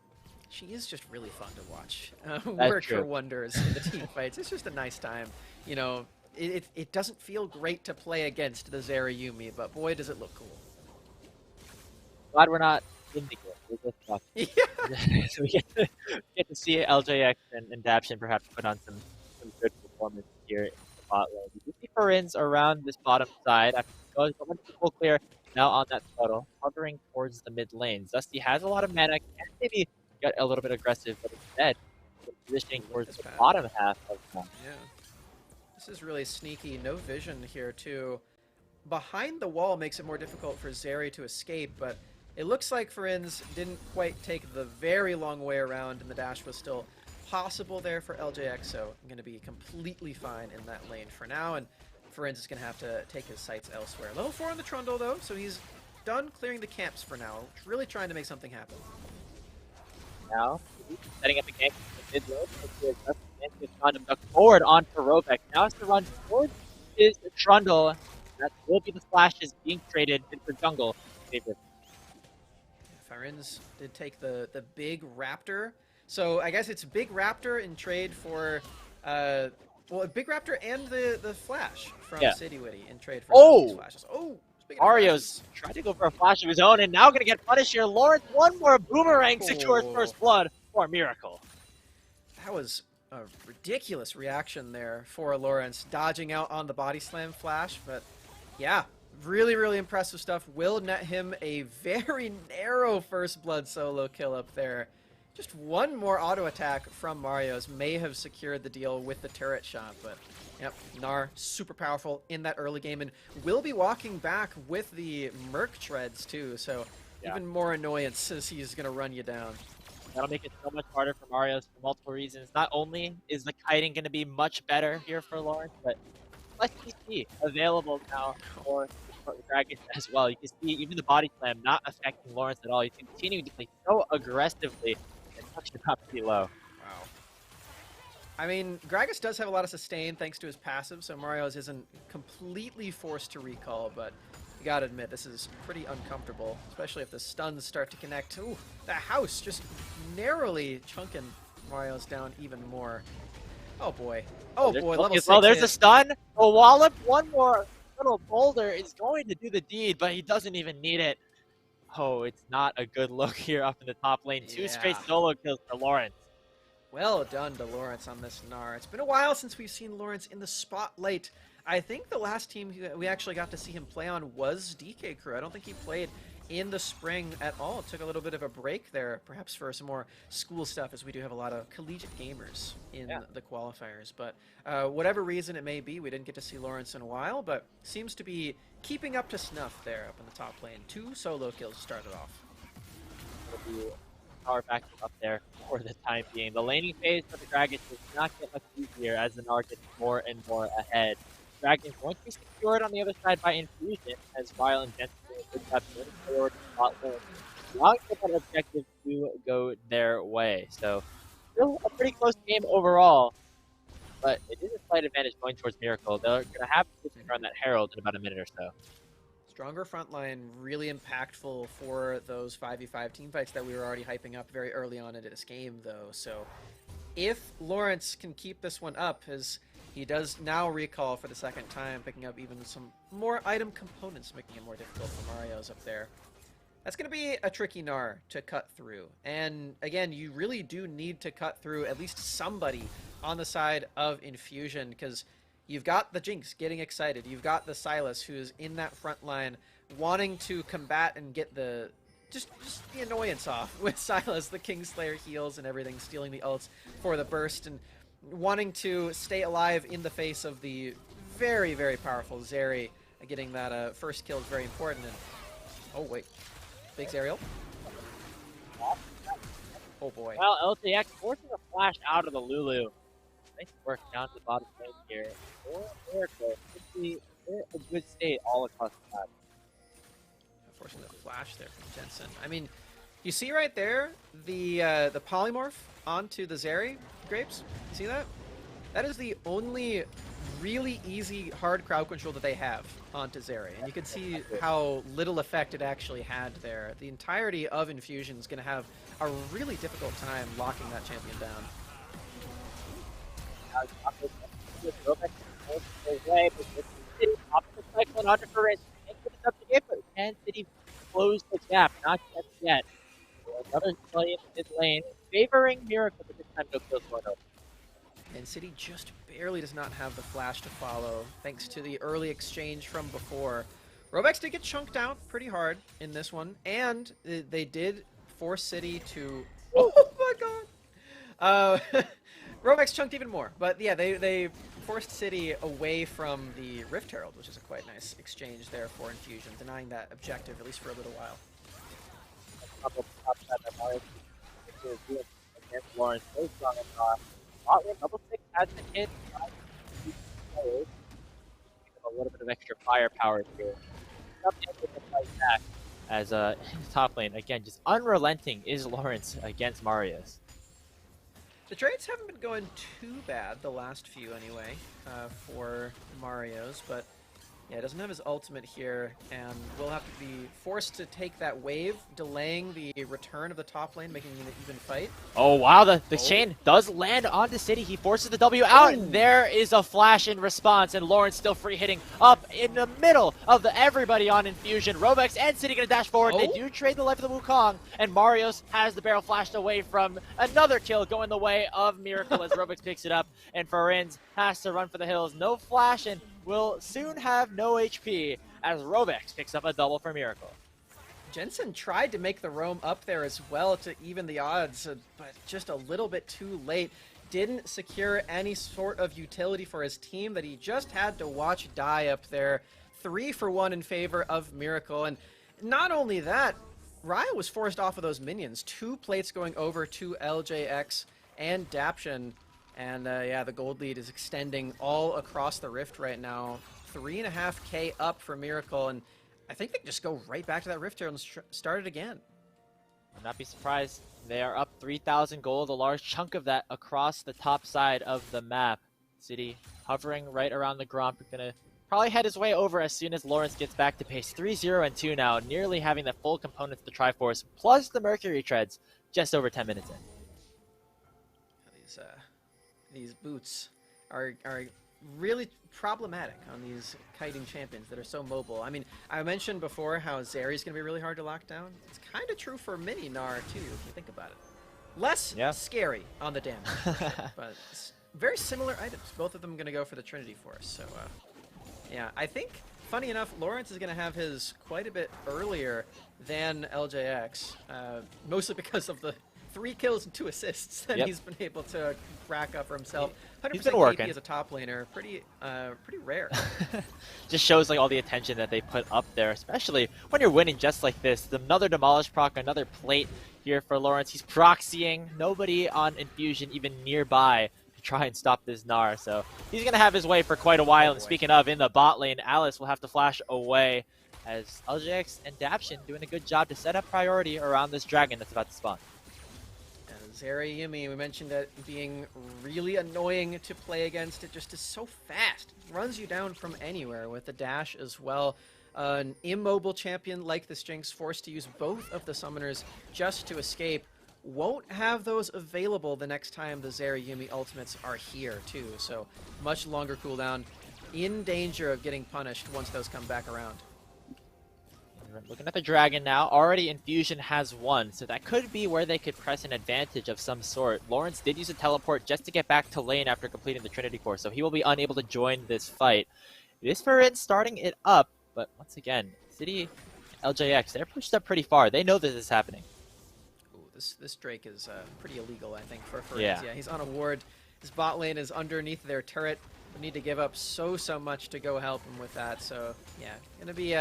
she is just really fun to watch. Work her wonders in the team fights. It's just a nice time. It doesn't feel great to play against the Zeri Yumi, but boy, does it look cool. Glad we're not in the game. We're just watching. Yeah. So we get to see LJX and Daption perhaps put on some good performance here in the bot lane. You can see Farin's around this bottom side after going so much full clear now on that scuttle, hovering towards the mid lane. Zesty has a lot of mana, can maybe get a little bit aggressive, but instead positioning towards the bottom half of the map. Yeah. This is really sneaky. No vision here, too. Behind the wall makes it more difficult for Zeri to escape, but it looks like Farin's didn't quite take the very long way around, and the dash was still possible there for LJX, so I'm going to be completely fine in that lane for now, and Farin's is going to have to take his sights elsewhere. Level 4 on the Trundle, though, so he's done clearing the camps for now, really trying to make something happen. Now, setting up a gank in the mid lane, is trying to duck forward onto Rovex. Now has to run towards his Trundle. That will be the flashes being traded into jungle. Farin's did take the big Raptor. So I guess it's Big Raptor in trade for, well, Big Raptor and the Flash from Citywitty in trade for these flashes. Oh, Ario's tried to go for a flash of his own and now going to get punished here. Lawrence, one more boomerang secures first blood for Miracle. That was a ridiculous reaction there for Lawrence, dodging out on the body slam flash, but yeah, really, really impressive stuff. Will net him a very narrow first blood solo kill up there. Just one more auto attack from Mario's may have secured the deal with the turret shot, but yep, Gnar super powerful in that early game and will be walking back with the Merc Treads too, so even more annoyance as he's going to run you down. That'll make it so much harder for Marios for multiple reasons. Not only is the kiting going to be much better here for Lawrence, but less PC available now for the Dragon as well. You can see even the body slam not affecting Lawrence at all. He's continuing to play so aggressively and touch the top pretty low. Wow. I mean, Gragas does have a lot of sustain thanks to his passive, so Mario's isn't completely forced to recall, but you gotta admit, this is pretty uncomfortable, especially if the stuns start to connect. Ooh, that house just narrowly chunking Mario's down even more. Oh boy. Oh boy, level 6 well, there's hit. a stun. A wallop. One more little boulder is going to do the deed, but he doesn't even need it. Oh, it's not a good look here up in the top lane. Two straight solo kills for Lawrence. Well done to Lawrence on this Gnar. It's been a while since we've seen Lawrence in the spotlight. I think the last team we actually got to see him play on was DK Crew. I don't think he played in the spring at all. Took a little bit of a break there, perhaps for some more school stuff, as we do have a lot of collegiate gamers in the qualifiers. But whatever reason it may be, we didn't get to see Lawrence in a while, but seems to be keeping up to snuff there up in the top lane. 2 solo kills started off. Power back up there for the time being. The laning phase for the Dragons does not get much easier as the Gnar gets more and more ahead. Dragons going to be secured on the other side by Infusion, as Vile and Jensen do a good job moving forward in the bot lane, allowing for that objective to go their way. So, still a pretty close game overall, but it is a slight advantage going towards Miracle. They're going to have to run that Herald in about a minute or so. Stronger front line, really impactful for those 5v5 teamfights that we were already hyping up very early on into this game, though. So, if Lawrence can keep this one up, as he does now recall for the second time, picking up even some more item components, making it more difficult for Mario's up there. That's going to be a tricky Gnar to cut through. And again, you really do need to cut through at least somebody on the side of Infusion, because you've got the Jinx getting excited. You've got the Sylas, who's in that front line, wanting to combat and get the just the annoyance off with Sylas, the Kingslayer heals and everything, stealing the ults for the burst, and wanting to stay alive in the face of the very, very powerful Zeri. Getting that first kill is very important. And oh, wait. Big Zerial. Oh, boy. Well, LTX forcing a flash out of the Lulu. Nice work down to the bottom lane here. Miracle. They're a good state all across the map. Forcing the flash there from Jensen. I mean, you see right there the polymorph onto the Zeri grapes? See that? That is the only really easy hard crowd control that they have onto Zeri. And you can see how little effect it actually had there. The entirety of Infusion is going to have a really difficult time locking that champion down. Can City close the gap? Not just yet. Another play in mid lane, favoring Miracle, but this time no kills going over. And City just barely does not have the flash to follow, thanks to the early exchange from before. Robex did get chunked out pretty hard in this one, and they did force City to... Oh my god! Robex chunked even more, but yeah, they forced City away from the Rift Herald, which is a quite nice exchange there for Infusion, denying that objective, at least for a little while. Lawrence, so strong in double 6 has been hit. A little bit of extra firepower here. As top lane, again, just unrelenting is Lawrence against Marios. The trades haven't been going too bad, the last few anyway, for Marios, but Yeah, doesn't have his ultimate here, and will have to be forced to take that wave, delaying the return of the top lane, making it an even fight. Oh, wow, the chain does land onto City. He forces the W out. Ooh. There is a flash in response, and Lawrence still free hitting up in the middle of everybody on Infusion. Rovex and City gonna dash forward. They do trade the life of the Wukong, and Marios has the barrel flashed away from another kill going the way of Miracle as Rovex picks it up, and Farinz has to run for the hills. No flash, and will soon have no HP as Rovex picks up a double for Miracle. Jensen tried to make the roam up there as well to even the odds, but just a little bit too late. Didn't secure any sort of utility for his team that he just had to watch die up there. 3-for-1 in favor of Miracle. And not only that, Raya was forced off of those minions. 2 plates going over to LJX and Daption. And yeah, the gold lead is extending all across the Rift right now. 3.5k up for Miracle, and I think they just go right back to that Rift here and start it again. Would not be surprised. They are up 3,000 gold, a large chunk of that across the top side of the map. City hovering right around the Gromp. Gonna probably head his way over as soon as Lawrence gets back to pace. 3-0 and 2 now, nearly having the full components of the Triforce, plus the Mercury treads, just over 10 minutes in. These boots are really problematic on these kiting champions that are so mobile. I mean, I mentioned before how Zeri's going to be really hard to lock down. It's kind of true for Mini Gnar, too, if you think about it. Less scary on the damage, but very similar items. Both of them going to go for the Trinity Force. So, yeah, I think, funny enough, Lawrence is going to have his quite a bit earlier than LJX, mostly because of the 3 kills and 2 assists that he's been able to rack up for himself. 100% KP as a top laner, pretty rare. Just shows like all the attention that they put up there, especially when you're winning just like this. Another Demolish proc, another plate here for Lawrence. He's proxying. Nobody on Infusion even nearby to try and stop this Gnar. So he's going to have his way for quite a while. And speaking of, in the bot lane, Alice will have to flash away as LJX and Daption doing a good job to set up priority around this dragon that's about to spawn. Zeri Yuumi, we mentioned it being really annoying to play against. It just is so fast. It runs you down from anywhere with the dash as well. An immobile champion like this Jinx, forced to use both of the summoners just to escape, won't have those available the next time the Zeri Yuumi ultimates are here too. So much longer cooldown, in danger of getting punished once those come back around. Looking at the dragon now, already Infusion has won, so that could be where they could press an advantage of some sort. Lawrence did use a teleport just to get back to lane after completing the Trinity Force, so he will be unable to join this fight. It is Farinz starting it up, but once again, City, LJX, they're pushed up pretty far. They know this is happening. Ooh, this Drake is pretty illegal, I think, for Farinz. Yeah, he's on a ward. His bot lane is underneath their turret. We need to give up so much to go help him with that, so yeah, gonna be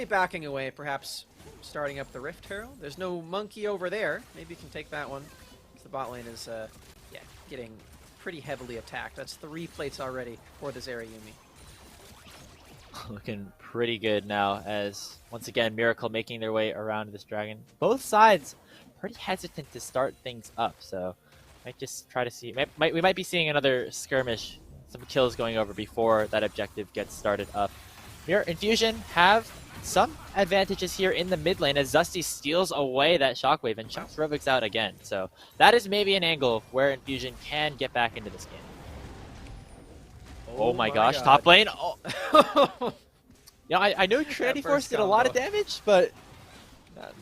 backing away, perhaps starting up the Rift Herald. There's no monkey over there. Maybe you can take that one. The bot lane is, getting pretty heavily attacked. That's 3 plates already for the Zeri Yuumi. Looking pretty good now as, once again, Miracle making their way around this dragon. Both sides pretty hesitant to start things up, so might just try to see. We might be seeing another skirmish, some kills going over before that objective gets started up. Infusion have some advantages here in the mid lane as Zesty steals away that shockwave and chucks Rovex out again. So that is maybe an angle where Infusion can get back into this game. Oh my gosh, God. Top lane. Oh. Yeah, I know Trinity Force did a lot of damage, but that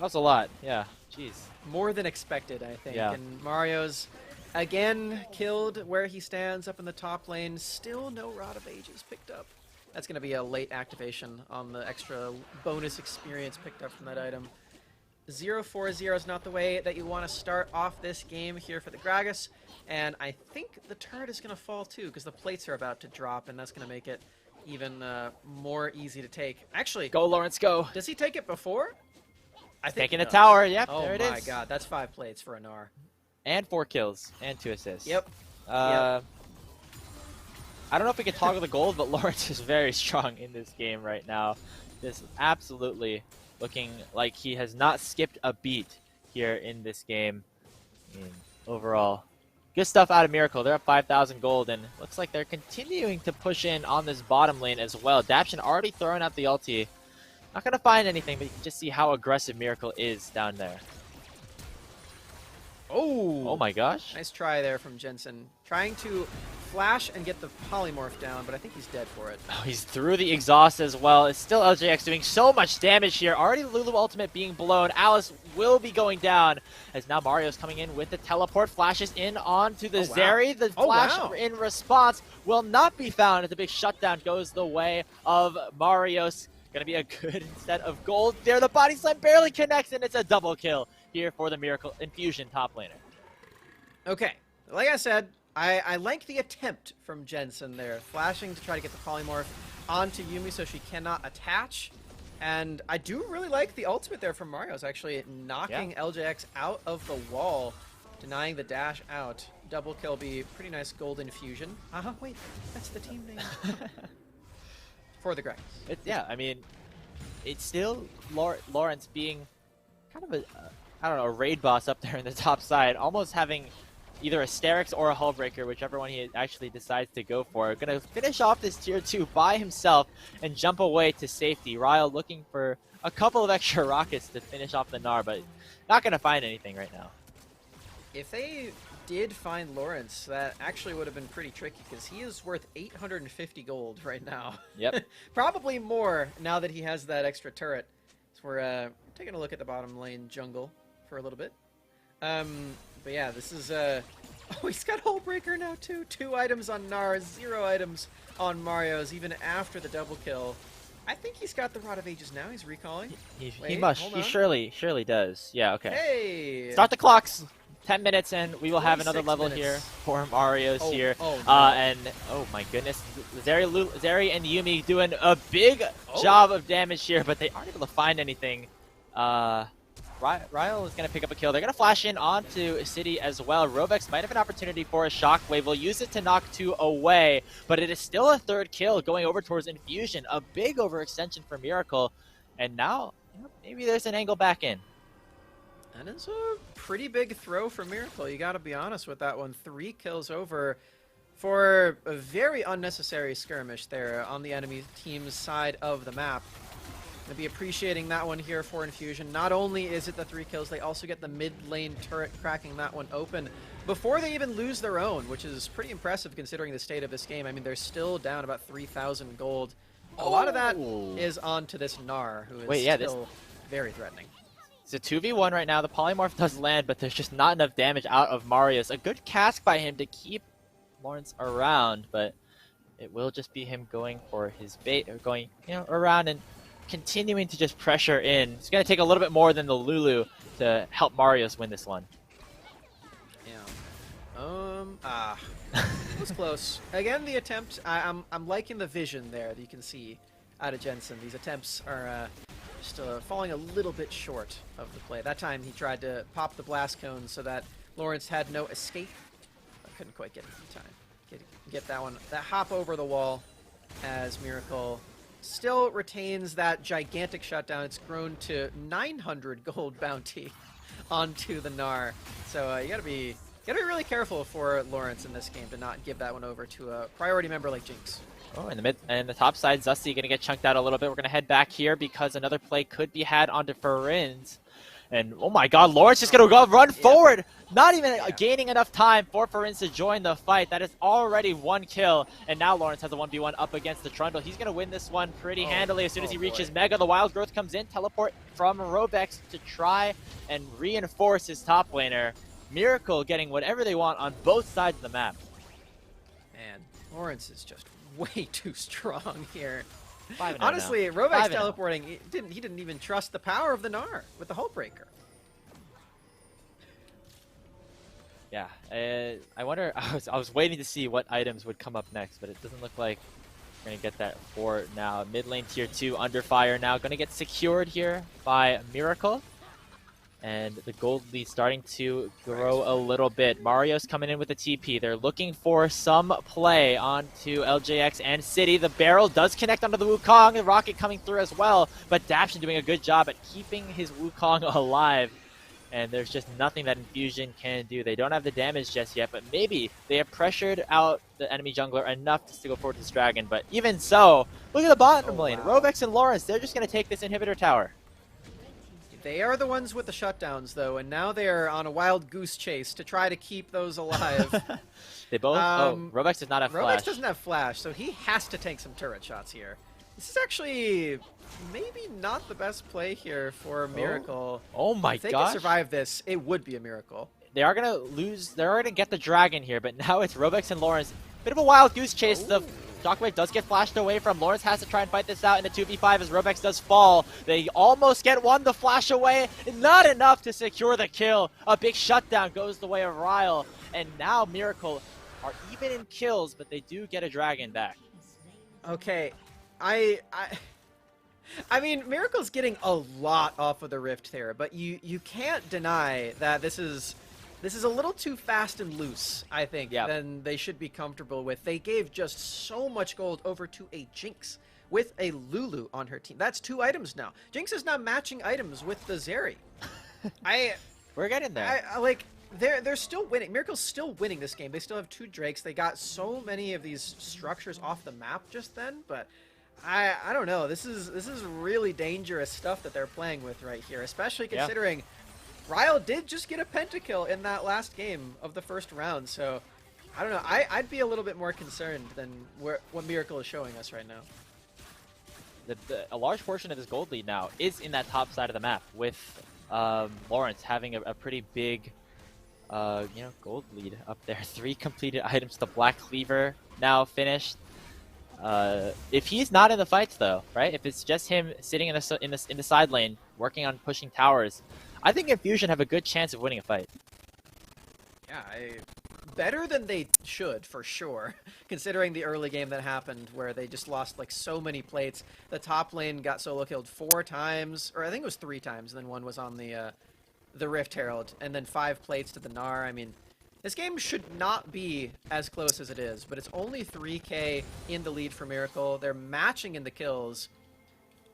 was a lot. Yeah, jeez. More than expected, I think. Yeah. And Mario's again killed where he stands up in the top lane. Still no Rod of Ages picked up. That's going to be a late activation on the extra bonus experience picked up from that item. 0-4-0 is not the way that you want to start off this game here for the Gragas. And I think the turret is going to fall too, because the plates are about to drop, and that's going to make it even more easy to take. Actually, go Lawrence, go. Does he take it before? I think taking a tower, yep, oh there it is. Oh my God, that's 5 plates for a Gnar. And 4 kills, and 2 assists. Yep. I don't know if we can toggle the gold, but Lawrence is very strong in this game right now. Just absolutely looking like he has not skipped a beat here in this game. Overall, Good stuff out of Miracle. They're up 5,000 gold, and looks like they're continuing to push in on this bottom lane as well. Daption already throwing out the ulti. Not going to find anything, but you can just see how aggressive Miracle is down there. Oh my gosh. Nice try there from Jensen. Trying to flash and get the polymorph down, but I think he's dead for it. Oh, he's through the exhaust as well. It's still LJX doing so much damage here. Already Lulu ultimate being blown. Alice will be going down as now Mario's coming in with the teleport. Flashes in onto the Zeri. The flash in response will not be found as the big shutdown goes the way of Mario's. Gonna be a good set of gold there. The body slam barely connects, and it's a double kill here for the Miracle Infusion top laner. Okay, like I said, I like the attempt from Jensen there, flashing to try to get the polymorph onto Yuumi so she cannot attach. And I do really like the ultimate there from Mario's, actually knocking LJX out of the wall, denying the dash out. Double kill be pretty nice gold infusion. Wait, that's the team name. For the Grecs. Yeah, I mean, it's still Lawrence being kind of a raid boss up there in the top side, almost having either a Sterix or a Hullbreaker, whichever one he actually decides to go for. Gonna finish off this tier 2 by himself and jump away to safety. Ryle looking for a couple of extra rockets to finish off the Gnar, but not gonna find anything right now. If they did find Lawrence, that actually would have been pretty tricky because he is worth 850 gold right now. Yep. Probably more now that he has that extra turret. So we're taking a look at the bottom lane jungle for a little bit. But yeah, this is oh, he's got Hullbreaker now too. 2 items on Gnar, 0 items on Mario's, even after the double kill. I think he's got the Rod of Ages now. He's recalling. He must. He surely does. Yeah. Okay. Hey. Start the clocks. 10 minutes and we will have another level here for Mario's here. And oh my goodness, Zeri and Yuumi doing a big job of damage here, but they aren't able to find anything. Ryle is going to pick up a kill. They're going to flash in onto City as well. Rovex might have an opportunity for a shockwave. We'll use it to knock 2 away, but it is still a 3rd kill going over towards Infusion. A big overextension for Miracle. And now, maybe there's an angle back in. And it's a pretty big throw for Miracle. You got to be honest with that one. 3 kills over for a very unnecessary skirmish there on the enemy team's side of the map. Gonna be appreciating that one here for Infusion. Not only is it the 3 kills, they also get the mid lane turret cracking that one open before they even lose their own, which is pretty impressive considering the state of this game. I mean, they're still down about 3,000 gold. A lot of that is onto this Gnar, who is still very threatening. It's a 2v1 right now. The polymorph does land, but there's just not enough damage out of Marius. A good cast by him to keep Lawrence around, but it will just be him going for his bait, or going around and continuing to just pressure in. It's going to take a little bit more than the Lulu to help Marius win this one. Yeah. It was close. Again, the attempt, I'm liking the vision there that you can see out of Jensen. These attempts are just falling a little bit short of the play. That time he tried to pop the blast cone so that Lawrence had no escape. I couldn't quite get it in time. Get that one. That hop over the wall as Miracle still retains that gigantic shutdown. It's grown to 900 gold bounty onto the Gnar. So you gotta be really careful for Lawrence in this game to not give that one over to a priority member like Jinx. Oh, in the mid and the top side, Zusty gonna get chunked out a little bit. We're gonna head back here because another play could be had onto Farinz. And oh my god, Lawrence just gonna run forward! Not even gaining enough time for Farinz to join the fight. That is already 1 kill. And now Lawrence has a 1v1 up against the Trundle. He's gonna win this one pretty handily as soon as he reaches Mega. The Wild Growth comes in, teleport from Robex to try and reinforce his top laner. Miracle getting whatever they want on both sides of the map. Man, Lawrence is just way too strong here. 5-0 honestly, now. Robex teleporting, he didn't even trust the power of the Gnar with the Hullbreaker. Yeah, I wonder. I was waiting to see what items would come up next, but it doesn't look like we're gonna get that for now. Mid lane tier 2 under fire now, gonna get secured here by Miracle. And the gold lead starting to grow a little bit. Mario's coming in with a TP. They're looking for some play onto LJX and City. The barrel does connect onto the Wukong. The rocket coming through as well. But Daption doing a good job at keeping his Wukong alive. and there's just nothing that Infusion can do. They don't have the damage just yet, but maybe they have pressured out the enemy jungler enough to still go forward to this dragon. But even so, look at the bottom lane. Wow. Rovex and Lawrence, they're just going to take this inhibitor tower. They are the ones with the shutdowns, though, and now they are on a wild goose chase to try to keep those alive. They both. Rovex does not have flash. Rovex doesn't have flash, so he has to take some turret shots here. This is actually maybe not the best play here for Miracle. Oh my gosh. If they can survive this, it would be a miracle. They are going to lose. They're going to get the dragon here, but now it's Rovex and Lawrence. Bit of a wild goose chase. The Shockwave does get flashed away from. Lawrence has to try and fight this out in a 2v5 as Rovex does fall. They almost get one. The flash away. Not enough to secure the kill. A big shutdown goes the way of Ryle. And now Miracle are even in kills, but they do get a dragon back. Okay. I mean, Miracle's getting a lot off of the Rift there, but you can't deny that this is a little too fast and loose, I think, than they should be comfortable with. They gave just so much gold over to a Jinx with a Lulu on her team. That's 2 items now. Jinx is now matching items with the Zeri. We're getting there. They're still winning. Miracle's still winning this game. They still have 2 Drakes. They got so many of these structures off the map just then, but I don't know. This is really dangerous stuff that they're playing with right here, especially considering Ryle did just get a pentakill in that last game of the first round. So I don't know. I'd be a little bit more concerned than what Miracle is showing us right now. A large portion of this gold lead now is in that top side of the map, with Lawrence having a pretty big gold lead up there. 3 completed items. The Black Cleaver now finished. If he's not in the fights, though, right? If it's just him sitting in the side lane working on pushing towers, I think Infusion have a good chance of winning a fight. Yeah, better than they should, for sure, considering the early game that happened where they just lost like so many plates. The top lane got solo killed 4 times, or I think it was 3 times, and then 1 was on the Rift Herald, and then 5 plates to the Gnar. I mean, this game should not be as close as it is, but it's only 3k in the lead for Miracle. They're matching in the kills.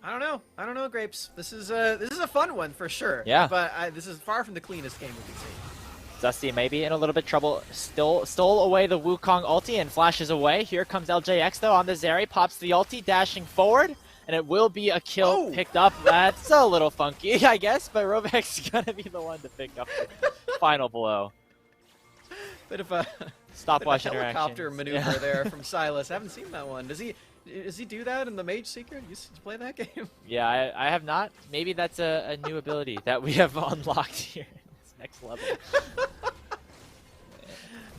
I don't know, Grapes. This is a fun one for sure. Yeah. But this is far from the cleanest game we can see. Dusty maybe in a little bit trouble. Still stole away the Wukong ulti and flashes away. Here comes LJX though on the Zeri. Pops the ulti, dashing forward. And it will be a kill picked up. That's a little funky, I guess. But Rovex is going to be the one to pick up the final blow. Bit of a stopwatch helicopter maneuver there from Silas. I haven't seen that one. Does he do that in the Mage Seeker? You play that game? Yeah, I have not. Maybe that's a new ability that we have unlocked here in this next level.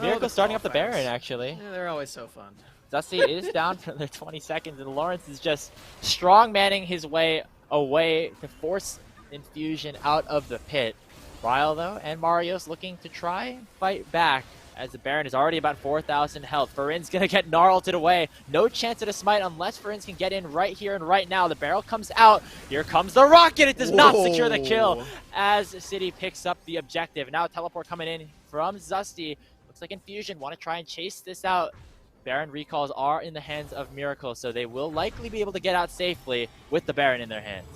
Miracle starting up the Baron, actually. Yeah, they're always so fun. Dusty is down for another 20 seconds, and Lawrence is just strong manning his way away to force Infusion out of the pit. Ryle, though, and Marios looking to try and fight back, as the Baron is already about 4,000 health. Farin's going to get gnarled away. No chance at a smite unless Farin can get in right here and right now. The barrel comes out. Here comes the rocket. It does not secure the kill as City picks up the objective. Now a teleport coming in from Zusty. Looks like Infusion want to try and chase this out. Baron recalls are in the hands of Miracle, so they will likely be able to get out safely with the Baron in their hands.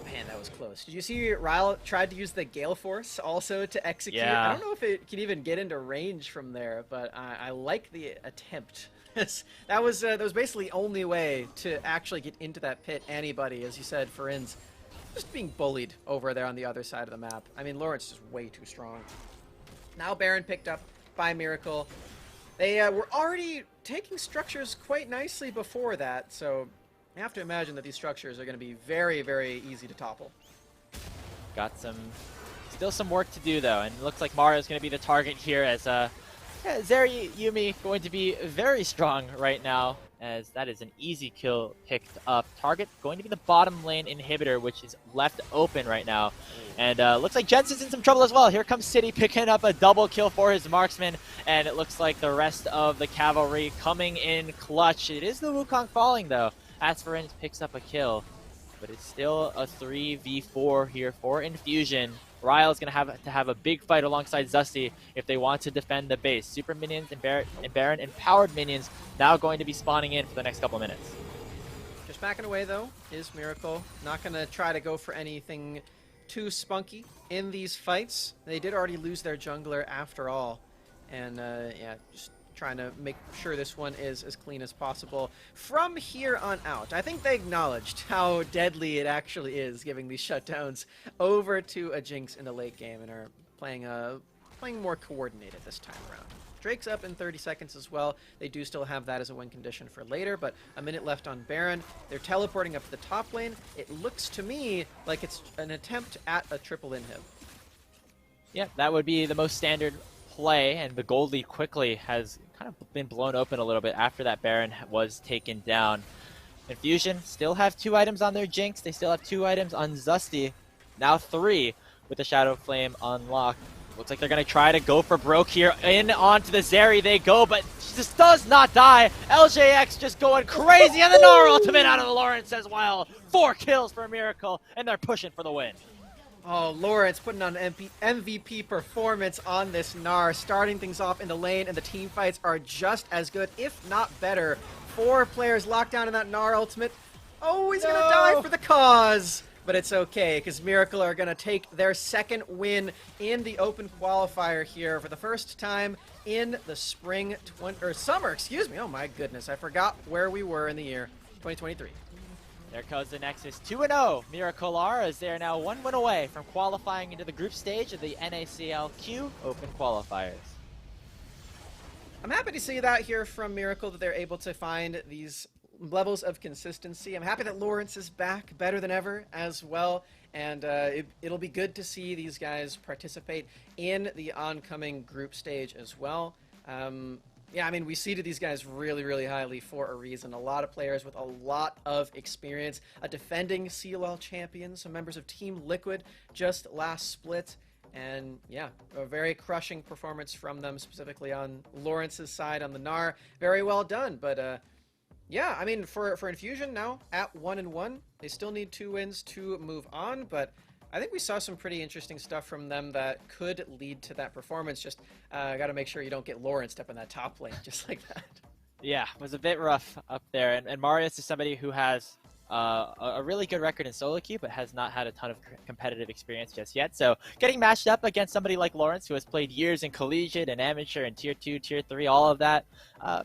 Man, that was close. Did you see Ryle tried to use the Gale Force also to execute? Yeah. I don't know if it can even get into range from there, but I like the attempt. that was basically the only way to actually get into that pit. Anybody, as you said, Farin's just being bullied over there on the other side of the map. I mean, Lawrence is way too strong. Now Baron picked up by Miracle. They were already taking structures quite nicely before that, so I have to imagine that these structures are going to be very, very easy to topple. Got still some work to do, though, and it looks like Mario's going to be the target here, as Zeri Yuumi going to be very strong right now, as that is an easy kill picked up. Target going to be the bottom lane inhibitor, which is left open right now. And looks like Jensen's in some trouble as well. Here comes City picking up a double kill for his marksman, and it looks like the rest of the cavalry coming in clutch. It is the Wukong falling, though. Asferin picks up a kill, but it's still a 3v4 here for Infusion. Ryle's going to have a big fight alongside Zusty if they want to defend the base. Super minions and Baron empowered minions now going to be spawning in for the next couple of minutes. Just backing away, though, is Miracle. Not going to try to go for anything too spunky in these fights. They did already lose their jungler after all. And yeah, just trying to make sure this one is as clean as possible from here on out. I think they acknowledged how deadly it actually is giving these shutdowns over to a Jinx in the late game and are playing more coordinated this time around. Drake's up in 30 seconds as well. They do still have that as a win condition for later, but a minute left on Baron. They're teleporting up to the top lane. It looks to me like it's an attempt at a triple inhib. Yeah, that would be the most standard play, and the gold lead quickly has kind of been blown open a little bit after that Baron was taken down. Infusion still have 2 items on their Jinx. They still have 2 items on Zesty. Now 3 with the Shadow Flame unlocked. Looks like they're going to try to go for broke here. In onto the Zeri they go, but she just does not die. LJX just going crazy, and the Gnar ultimate out of the Lawrence as well. 4 kills for Miracle, and they're pushing for the win. Oh, Lawrence putting on an MVP performance on this Gnar, starting things off in the lane, and the team fights are just as good, if not better. 4 players locked down in that Gnar ultimate. Oh, he's gonna die for the cause! But it's okay, because Miracle are going to take their second win in the Open Qualifier here for the first time in the summer, excuse me. Oh my goodness, I forgot where we were in the year 2023. There goes the Nexus 2-0. Miracle are, as they are now 1 win away from qualifying into the group stage of the NACL Open Qualifiers. I'm happy to see that here from Miracle, that they're able to find these levels of consistency. I'm happy that Lawrence is back better than ever as well, and it'll be good to see these guys participate in the oncoming group stage as well. Yeah, I mean, we seeded these guys really, really highly for a reason. A lot of players with a lot of experience, a defending CLL champion, some members of Team Liquid just last split, and yeah, a very crushing performance from them, specifically on Lawrence's side on the Gnar. Very well done, but yeah, I mean, for Infusion now at 1-1, they still need 2 wins to move on, but I think we saw some pretty interesting stuff from them that could lead to that performance. Just got to make sure you don't get Lawrence up in that top lane just like that. Yeah, it was a bit rough up there, and Marius is somebody who has a really good record in solo queue, but has not had a ton of competitive experience just yet. So getting matched up against somebody like Lawrence, who has played years in collegiate and amateur and tier 2, tier 3, all of that,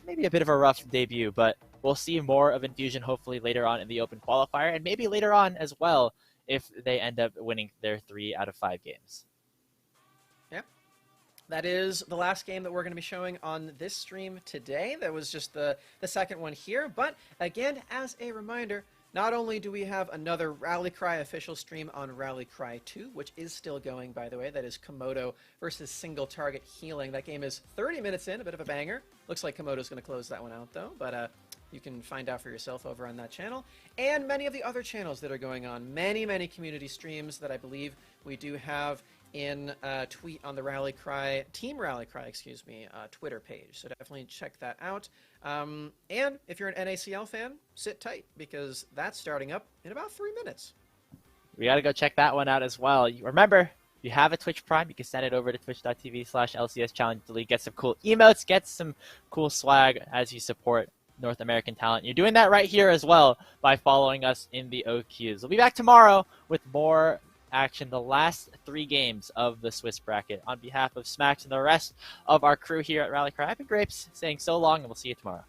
maybe a bit of a rough debut, but we'll see more of Infusion hopefully later on in the Open Qualifier, and maybe later on as well if they end up winning their 3 out of 5 games. Yeah. That is the last game that we're going to be showing on this stream today. That was just the second one here. But again, as a reminder, not only do we have another Rally Cry official stream on Rally Cry 2, which is still going, by the way. That is Komodo versus Single Target Healing. That game is 30 minutes in, a bit of a banger. Looks like Komodo's going to close that one out, though. But you can find out for yourself over on that channel. And many of the other channels that are going on. Many, many community streams that I believe we do have in tweet on the Rally Cry, Team Rally Cry, excuse me, Twitter page. So definitely check that out. And if you're an NACL fan, sit tight, because that's starting up in about 3 minutes. We got to go check that one out as well. Remember, if you have a Twitch Prime, you can send it over to twitch.tv/LCS Challenge League. Get some cool emotes, get some cool swag as you support North American talent. You're doing that right here as well by following us in the OQs. We'll be back tomorrow with more action, the last 3 games of the Swiss bracket. On behalf of Smacks and the rest of our crew here at Rally Cry, I've been Grapes saying so long, and we'll see you tomorrow.